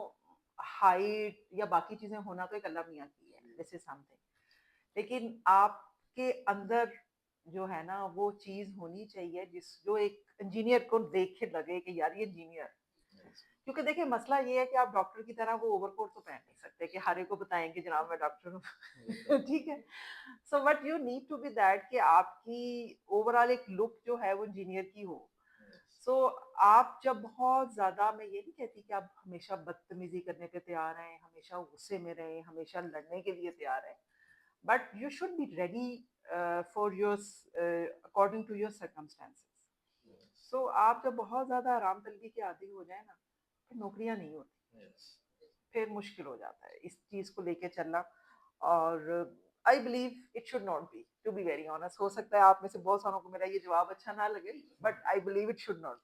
height या बाकी चीजें होना तो एक अल्लाह मियाँ की है दिस इज समथिंग लेकिन आपके अंदर जो है ना वो चीज होनी चाहिए जिस जो एक इंजीनियर को देख के लगे कि यार ये इंजीनियर क्योंकि देखिए मसला ये है कि आप डॉक्टर की तरह वो ओवरकोट तो पहन नहीं सकते कि हर एक को बताएं कि जनाब मैं डॉक्टर हूँ ठीक है so but you need to be that कि आपकी ओवरऑल एक लुक जो है वो इंजीनियर की हो सो आप जब बहुत ज्यादा मैं ये नहीं कहती कि आप हमेशा बदतमीजी करने पे तैयार हैं हमेशा गुस्से में रहें हमेशा लड़ने के लिए तैयार हैं but you should be ready for your according to your circumstances so आप जब बहुत ज्यादा आराम तलबी के आदी हो जाए ना फिर नौकरियां नहीं होती यस। फिर मुश्किल हो जाता है इस चीज को लेके चलना और I believe it should not be to be very honest हो सकता है आप में से बहुत सारों को मेरा ये जवाब अच्छा ना लगे but I believe it should not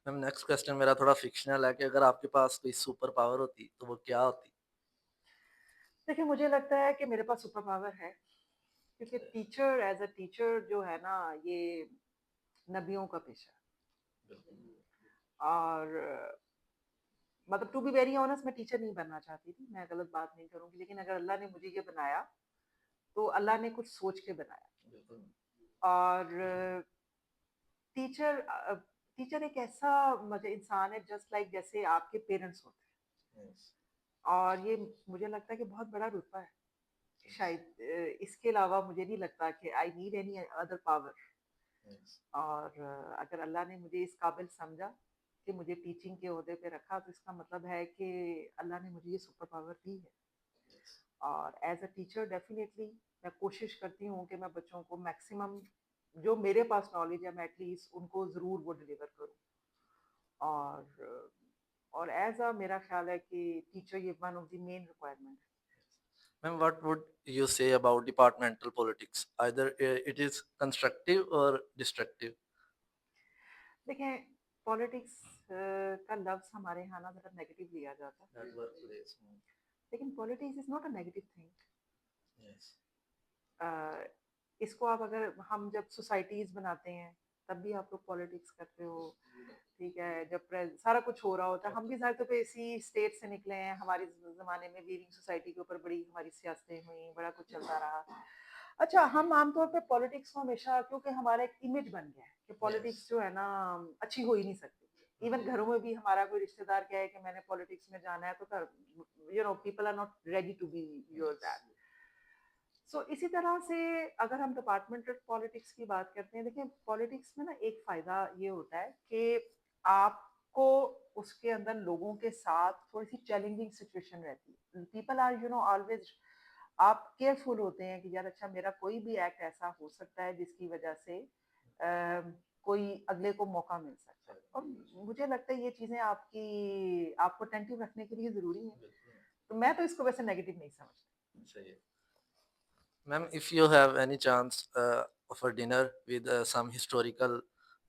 ma'am next question मेरा थोड़ा फिक्शनल है कि अगर आपके पास कोई सुपर पावर होती तो वो क्या होती? देखिए मुझे लगता है कि मेरे पास सुपर पावर है क्योंकि टीचर एज अ टीचर जो है ना ये नबियों का पेशा है और मतलब टू बी वेरी ऑनेस्ट मैं टीचर नहीं बनना चाहती थी मैं गलत बात नहीं करूंगी लेकिन अगर अल्लाह ने मुझे ये बनाया तो अल्लाह ने कुछ सोच के बनाया और टीचर टीचर एक ऐसा मतलब इंसान है जस्ट लाइक जैसे आपके पेरेंट्स होते हैं और ये मुझे लगता है कि बहुत बड़ा रुतबा है शायद इसके अलावा मुझे नहीं लगता कि I need any other power और अगर अल्लाह ने मुझे इस काबिल समझा कि मुझे टीचिंग के ओहदे पे रखा तो इसका मतलब है कि अल्लाह ने मुझे ये सुपर पावर दी है और एज अ टीचर डेफिनेटली मैं कोशिश करती हूँ कि मैं बच्चों को मैक्सिमम जो मेरे पास नॉलेज है मैं एटलीस्ट उनको ज़रूर वो डिलीवर करूँ और एज अ मेरा ख्याल है कि टीचर ये one of the main requirement है Ma'am, what would you say about departmental politics? Either it is constructive or destructive? देखें पॉलिटिक्स का लफ्ज़ हमारे यहाँ ना ज़रा नेगेटिव लिया जाता है At workplace. लेकिन politics is not a negative thing Yes. इसको आप अगर हम जब सोसाइटीज बनाते हैं तब भी आप लोग पॉलिटिक्स करते हो ठीक है जब सारा कुछ हो रहा होता है हम भी ज़ाहिर तौर पे इसी स्टेट से निकले हैं हमारे ज़माने में वीविंग सोसाइटी के ऊपर बड़ी हमारी सियासतें हुई बड़ा कुछ चलता रहा अच्छा हम आमतौर पे पॉलिटिक्स को हमेशा क्योंकि हमारा एक इमेज बन गया है कि पॉलिटिक्स Yes. जो है ना अच्छी हो ही नहीं सकती इवन घरों में भी हमारा कोई रिश्तेदार कहे कि मैंने पॉलिटिक्स में जाना है तो you know people are not ready to be your that so इसी तरह से अगर हम डिपार्टमेंटल पॉलिटिक्स की बात करते हैं देखिए पॉलिटिक्स में ना एक फायदा ये होता है कि आपको उसके अंदर लोगों के साथ थोड़ी सी चैलेंजिंग सिचुएशन रहती है people are you know always आप केयरफुल होते हैं कि यार अच्छा मेरा कोई भी एक्ट ऐसा हो सकता है जिसकी वजह से कोई अगले को मौका मिल सकता है और मुझे लगता है ये चीजें आपकी आपको अटेंटिव रखने के लिए जरूरी है तो मैं तो इसको वैसे नेगेटिव नहीं समझती सही है। Ma'am, if you have any chance of a dinner with some historical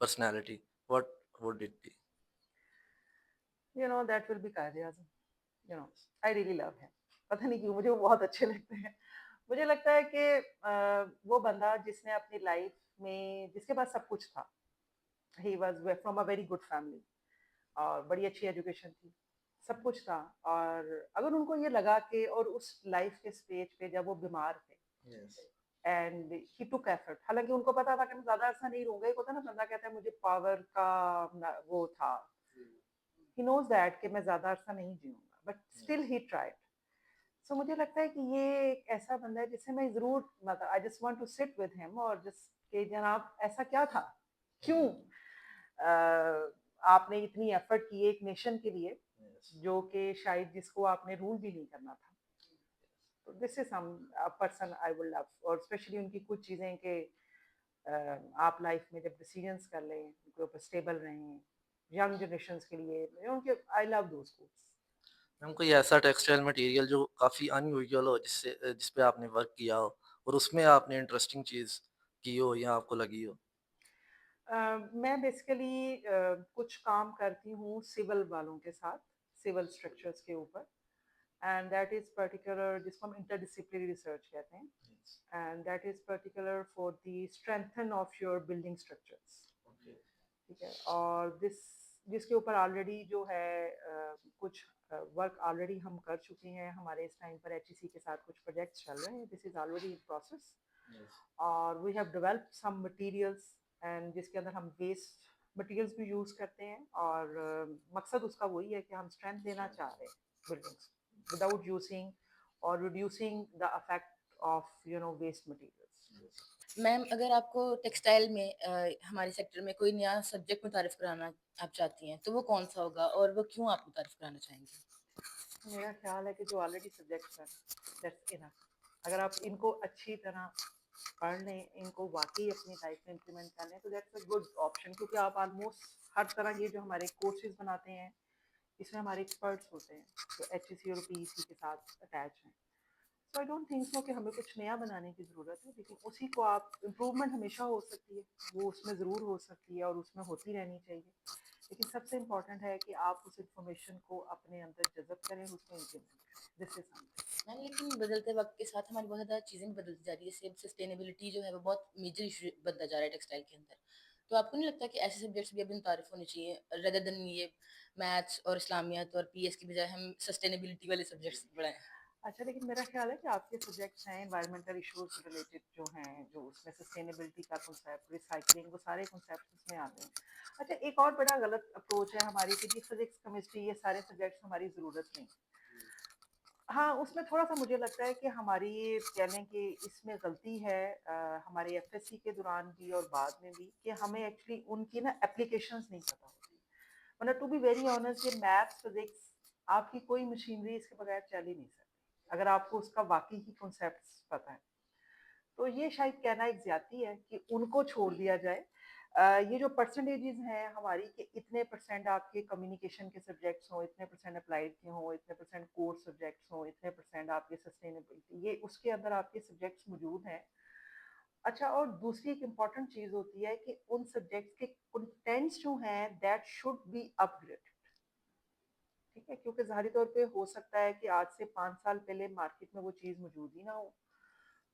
personality, what would it be? You know that will be Quaid Azam you know I really love him पता नहीं क्यों मुझे वो बहुत अच्छे लगते हैं मुझे लगता है कि वो बंदा जिसने अपनी लाइफ में जिसके पास सब कुछ था, he was from a very good family और बड़ी अच्छी एजुकेशन थी, सब कुछ था, और अगर उनको ये लगा कि और उस लाइफ के स्टेज पे जब वो बीमार थे yes, and he took effort, हालांकि उनको पता था कि मैं ज्यादा अरसा नहीं रहूंगा, एक होता है ना बंदा कहता है मुझे पावर का वो था, ही नोज दैट कि मैं ज्यादा अरसा नहीं जीऊंगा, but still yes, he tried. So मुझे लगता है कि ये एक ऐसा बंदा है जिससे मैं जरूर, मतलब I just want to sit with him और जस्ट कि जनाब ऐसा क्या था, क्यों आपने इतनी एफर्ट की एक नेशन के लिए यस, जो कि शायद जिसको आपने रूल भी नहीं करना था। तो this is some person I would love, और स्पेशली उनकी कुछ चीजें कि आप लाइफ में जब डिसीजंस कर लें उनके ऊपर स्टेबल रहें, यंग जनरेशंस के लिए उनके, I love those quotes. Ma'am कोई ऐसा टेक्सटाइल मटेरियल जो काफ़ी अनयूजुअल हो जिससे जिस पे आपने वर्क किया हो और उसमें आपने इंटरेस्टिंग चीज़ की हो या आपको लगी हो? मैं बेसिकली कुछ काम करती हूँ सिविल वालों के साथ, सिविल स्ट्रक्चर्स के ऊपर, एंड दैट इज पर्टिकुलर जिसको हम इंटरडिसिप्लिनरी रिसर्च कहते हैं, yes, and that is particular for the strengthen of your building structures. Okay, ठीक है, और जिसके ऊपर ऑलरेडी जो है कुछ वर्क ऑलरेडी हम कर चुके हैं, हमारे इस टाइम पर एचईसी के साथ कुछ प्रोजेक्ट्स चल रहे हैं, this is already in process, yes, और we have developed some materials and जिसके अंदर हम वेस्ट मटेरियल्स भी यूज़ करते हैं, और मकसद उसका वही है कि हम स्ट्रेंथ देना चाह रहे हैं बिल्डिंग्स विदाउट यूजिंग और reducing the affect of waste materials. Yes. Ma'am अगर आपको टेक्सटाइल में हमारे सेक्टर में कोई नया सब्जेक्ट मुतारिफ कराना आप चाहती हैं तो वो कौन सा होगा और वो क्यों आप मुतारिफ कराना चाहेंगी? मेरा ख्याल है कि जो ऑलरेडी सब्जेक्ट्स हैं दैट्स इनफ, अगर आप इनको अच्छी तरह पढ़ लें, इनको वाकई अपनी लाइफ में इम्प्लीमेंट कर लें तो दैट्स अ गुड ऑप्शन, क्योंकि आप ऑलमोस्ट हर तरह ये जो हमारे कोर्सेज बनाते हैं इसमें हमारे एक्सपर्ट्स होते हैं जो एचईसी और पीईसी के साथ अटैच हैं। सो आई डोंट थिंक सो कि हमें कुछ नया बनाने की ज़रूरत है, लेकिन उसी को आप इम्प्रूवमेंट हमेशा हो सकती है, वो उसमें ज़रूर हो सकती है और उसमें होती रहनी चाहिए, लेकिन सबसे इम्पॉर्टेंट है कि आप उस इंफॉर्मेशन को अपने अंदर जज़ब करें, उसमें इम्प्लीमेंट करें, दिस इज समथिंग। मैम लेकिन बदलते वक्त के साथ हमारी बहुत ज़्यादा चीज़ें भी बदलती जा रही है, जैसे सस्टेनेबिलिटी जो है वो बहुत मेजर इशू बनता जा रहा है टेक्सटाइल के अंदर। तो आपको नहीं लगता कि ऐसे सब्जेक्ट्स भी अभी मुतारिफ होने चाहिए रेदर देन ये मैथ्स और इस्लामियात और पीएस की बजाय हम सस्टेनेबिलिटी वाले सब्जेक्ट्स पढ़ाएं? अच्छा, लेकिन मेरा ख्याल है कि आपके सब्जेक्ट्स हैं एनवायरमेंटल इश्यूज रिलेटेड जो हैं, जो उसमें सस्टेनेबिलिटी का कॉन्सेप्ट, रिसाइकलिंग, वो सारे कॉन्सेप्ट उसमें आते हैं। अच्छा, एक और बड़ा गलत अप्रोच है हमारी कि जी फिजिक्स केमिस्ट्री ये सारे सब्जेक्ट्स हमारी ज़रूरत नहीं। हाँ, उसमें थोड़ा-सा मुझे लगता है कि हमारी कह लें कि इसमें गलती है हमारे एफएससी के दौरान भी और बाद में भी, कि हमें एक्चुअली उनकी ना एप्लीकेशंस नहीं पता होती। मतलब टू बी वेरी ऑनेस्ट, ये मैथ्स, फिजिक्स, आपकी कोई मशीनरी इसके बगैर चल ही नहीं सकती, अगर आपको उसका वाक़ई ही कॉन्सेप्ट्स पता है। तो ये शायद कहना एक ज़्यादती है कि उनको छोड़ दिया जाए। ये जो परसेंटेजेस हैं हमारी कि इतने परसेंट आपके कम्युनिकेशन के सब्जेक्ट्स हों, इतने परसेंट अप्लाइड के हों, इतने परसेंट कोर सब्जेक्ट्स हों, इतने परसेंट आपके सस्टेनेबिलिटी, ये उसके अंदर आपके सब्जेक्ट्स मौजूद हैं। अच्छा, और दूसरी एक इम्पॉर्टेंट चीज़ होती है कि उन सब्जेक्ट्स के कंटेंट्स जो हैं दैट शुड बी अपग्रेडेड। ठीक है, क्योंकि ज़ाहिरी तौर पे हो सकता है कि आज से 5 साल पहले मार्केट में वो चीज़ मौजूद ही ना हो।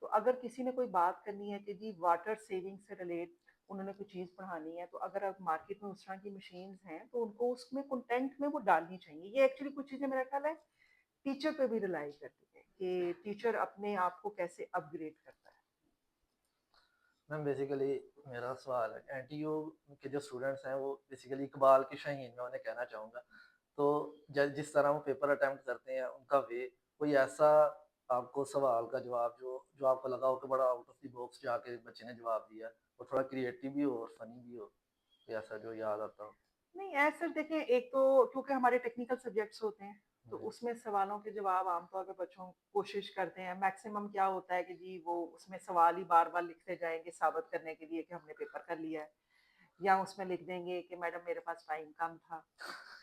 तो अगर किसी ने कोई बात करनी है कि जी वाटर सेविंग से रिलेट उन्होंने कोई चीज़ पढ़ानी है, तो अगर अब मार्केट में उस तरह की मशीन्स हैं तो उनको उसमें कंटेंट में वो डालनी चाहिए। ये एक्चुअली कुछ चीज़ें मेरा ख्याल है टीचर पे भी रिलाई करती है कि टीचर अपने आप को कैसे अपग्रेड करता है। मैम बेसिकली मेरा सवाल है एनटीयू के जो स्टूडेंट्स हैं वो बेसिकली इकबाल के शाहीन मैं उन्हें कहना चाहूँगा। तो जिस तरह वो पेपर अटेम्प्ट करते हैं उनका वे कोई ऐसा आपको सवाल का जवाब जो जो आपको लगा हो कि बड़ा आउट ऑफ द बॉक्स जाके बच्चे ने जवाब दिया और थोड़ा क्रिएटिव भी हो और फनी भी हो, कोई ऐसा जो याद आता हो? नहीं, ऐसे देखें, एक तो क्योंकि हमारे टेक्निकल सब्जेक्ट्स होते हैं तो जी, उसमें सवालों के जवाब आमतौर पर बच्चों कोशिश करते हैं, मैक्सिमम क्या होता है कि जी वो उसमें सवाल ही बार बार लिखते जाएंगे साबित करने के लिए कि हमने पेपर कर लिया है, या उसमें लिख देंगे कि मैडम मेरे पास टाइम कम था।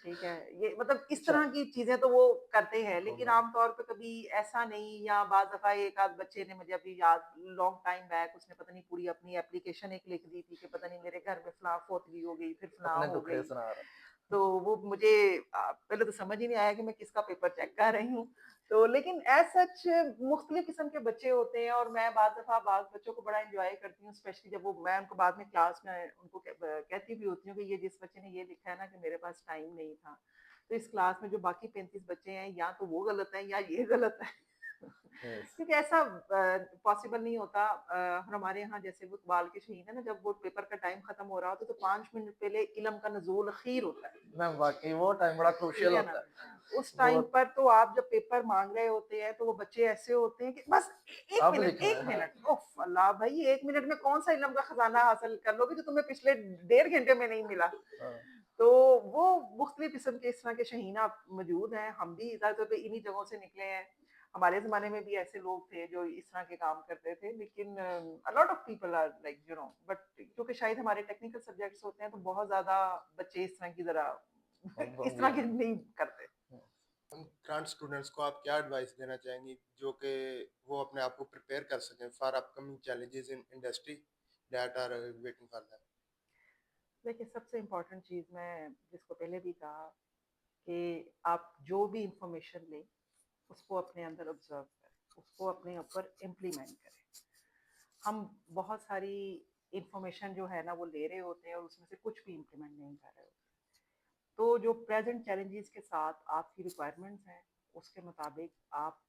ठीक है, ये मतलब इस अच्छा, तरह की चीजें तो वो करते हैं, लेकिन प्रॉब्लम, आमतौर पे कभी ऐसा नहीं, या बाज दफा एक आध बच्चे ने, मुझे अभी याद लॉन्ग टाइम बैक, उसने पता नहीं पूरी अपनी एप्लीकेशन एक लिख दी थी कि पता नहीं मेरे घर में फलां फोतली हो गई, फिर फलां अपने हो दुखड़े गई। सुना रहा। तो वो मुझे पहले तो समझ ही नहीं आया कि मैं किसका पेपर चेक कर रही हूँ। तो लेकिन एज़ सच मुख्तलिफ किस्म के बच्चे होते हैं और मैं बाद दफ़ा बाज़ बच्चों को बड़ा एन्जॉय करती हूँ, स्पेशली जब वो मैं उनको बाद में क्लास में उनको कहती भी होती हूँ कि ये जिस बच्चे ने ये लिखा है ना कि मेरे पास टाइम नहीं था, तो इस क्लास में जो बाकी 35 बच्चे हैं या तो वो गलत है या ये गलत है। यस। क्योंकि ऐसा पॉसिबल नहीं होता। हमारे यहाँ जैसे वो इक़बाल के शहीद है ना, जब वो पेपर का टाइम खत्म हो रहा होता है तो 5 मिनट पहले इल्म का नुज़ूल अख़ीर होता है। मैम वाक़ई वो टाइम बड़ा ठीक क्रूशियल है ना? होता है। उस टाइम बहुत पर तो आप जब पेपर माँग रहे होते हैं, तो वो बच्चे ऐसे होते हैं कि बस 1 अब मिनट, लिखना 1 है। मिनट, उफ़ अल्लाह भई 1 मिनट में कौन-सा इल्म का खज़ाना हासिल कर लोगे जो तुम्हें पिछले डेढ़ घंटे में नहीं मिला। हाँ, तो वो मुख्तलिफ किस्म के इस तरह के शहीना मौजूद हैं, हम भी ज़्यादातर पे इन्हीं जगहों से निकले हैं। हमारे ज़माने में भी ऐसे लोग थे जो इस तरह के काम करते थे, लेकिन a lot of people are like you know but क्योंकि शायद हमारे टेक्निकल सब्जेक्ट्स होते हैं, तो बहुत ज़्यादा बच्चे इस तरह की ज़रा हम इस भी तरह के हैं। नहीं करते। हम करंट स्टूडेंट्स को आप क्या एडवाइस देना चाहेंगी जो कि वो अपने आप को प्रिपेयर कर सकें for upcoming challenges in industry that are waiting for them? देखिए, सबसे इम्पोर्टेंट चीज़ मैं जिसको पहले भी कहा कि आप जो भी इंफॉर्मेशन लें, उसको अपने अंदर ऑब्ज़र्व करें, उसको अपने ऊपर इम्प्लीमेंट करें। हम बहुत सारी इंफॉर्मेशन जो है ना वो ले रहे होते हैं और उसमें से कुछ भी इम्प्लीमेंट नहीं कर रहे होते। तो जो प्रेज़ेंट चैलेंजेस के साथ आपकी रिक्वायरमेंट्स हैं, उसके मुताबिक आप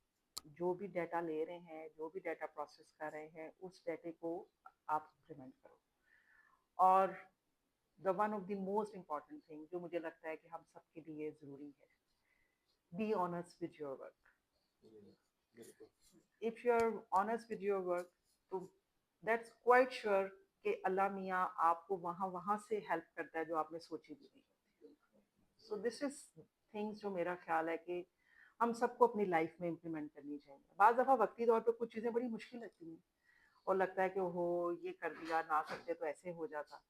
जो भी डेटा ले रहे हैं, जो भी डेटा प्रोसेस कर रहे हैं, उस डेटे को आप इम्प्लीमेंट करो। और the one of the most important thing जो मुझे लगता है कि हम सबके लिए ज़रूरी है, be honest with your work. बिल्कुल। If you are honest with your work, तो दैट्स क्वाइट श्योर कि अल्लाह मियाँ आपको वहाँ वहाँ से हेल्प करता है जो आपने सोची भी नहीं होती। सो दिस इज थिंग्स जो मेरा ख्याल है कि हम सबको अपनी लाइफ में इम्प्लीमेंट करनी चाहिए। बाज़ दफ़ा वक्ती तौर पे कुछ चीज़ें बड़ी मुश्किल लगती हैं और लगता है कि ओहो ये कर दिया, ना करते तो ऐसे हो जाता।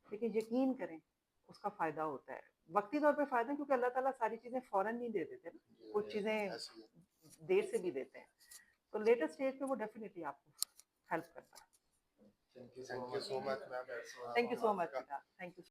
लेकिन यकीन करें, उसका फ़ायदा होता है। वक्ती तौर पे फ़ायदा क्योंकि अल्लाह ताला सारी चीज़ें फ़ौरन नहीं दे देते ना, कुछ चीज़ें ऐसे ही देर से भी देते हैं। तो लेटर स्टेज पे वो डेफ़िनिटली आपको हेल्प करता है। Thank you so thank you much so ma'am. Much ma'am thank you so much आपका बेटा। Thank you.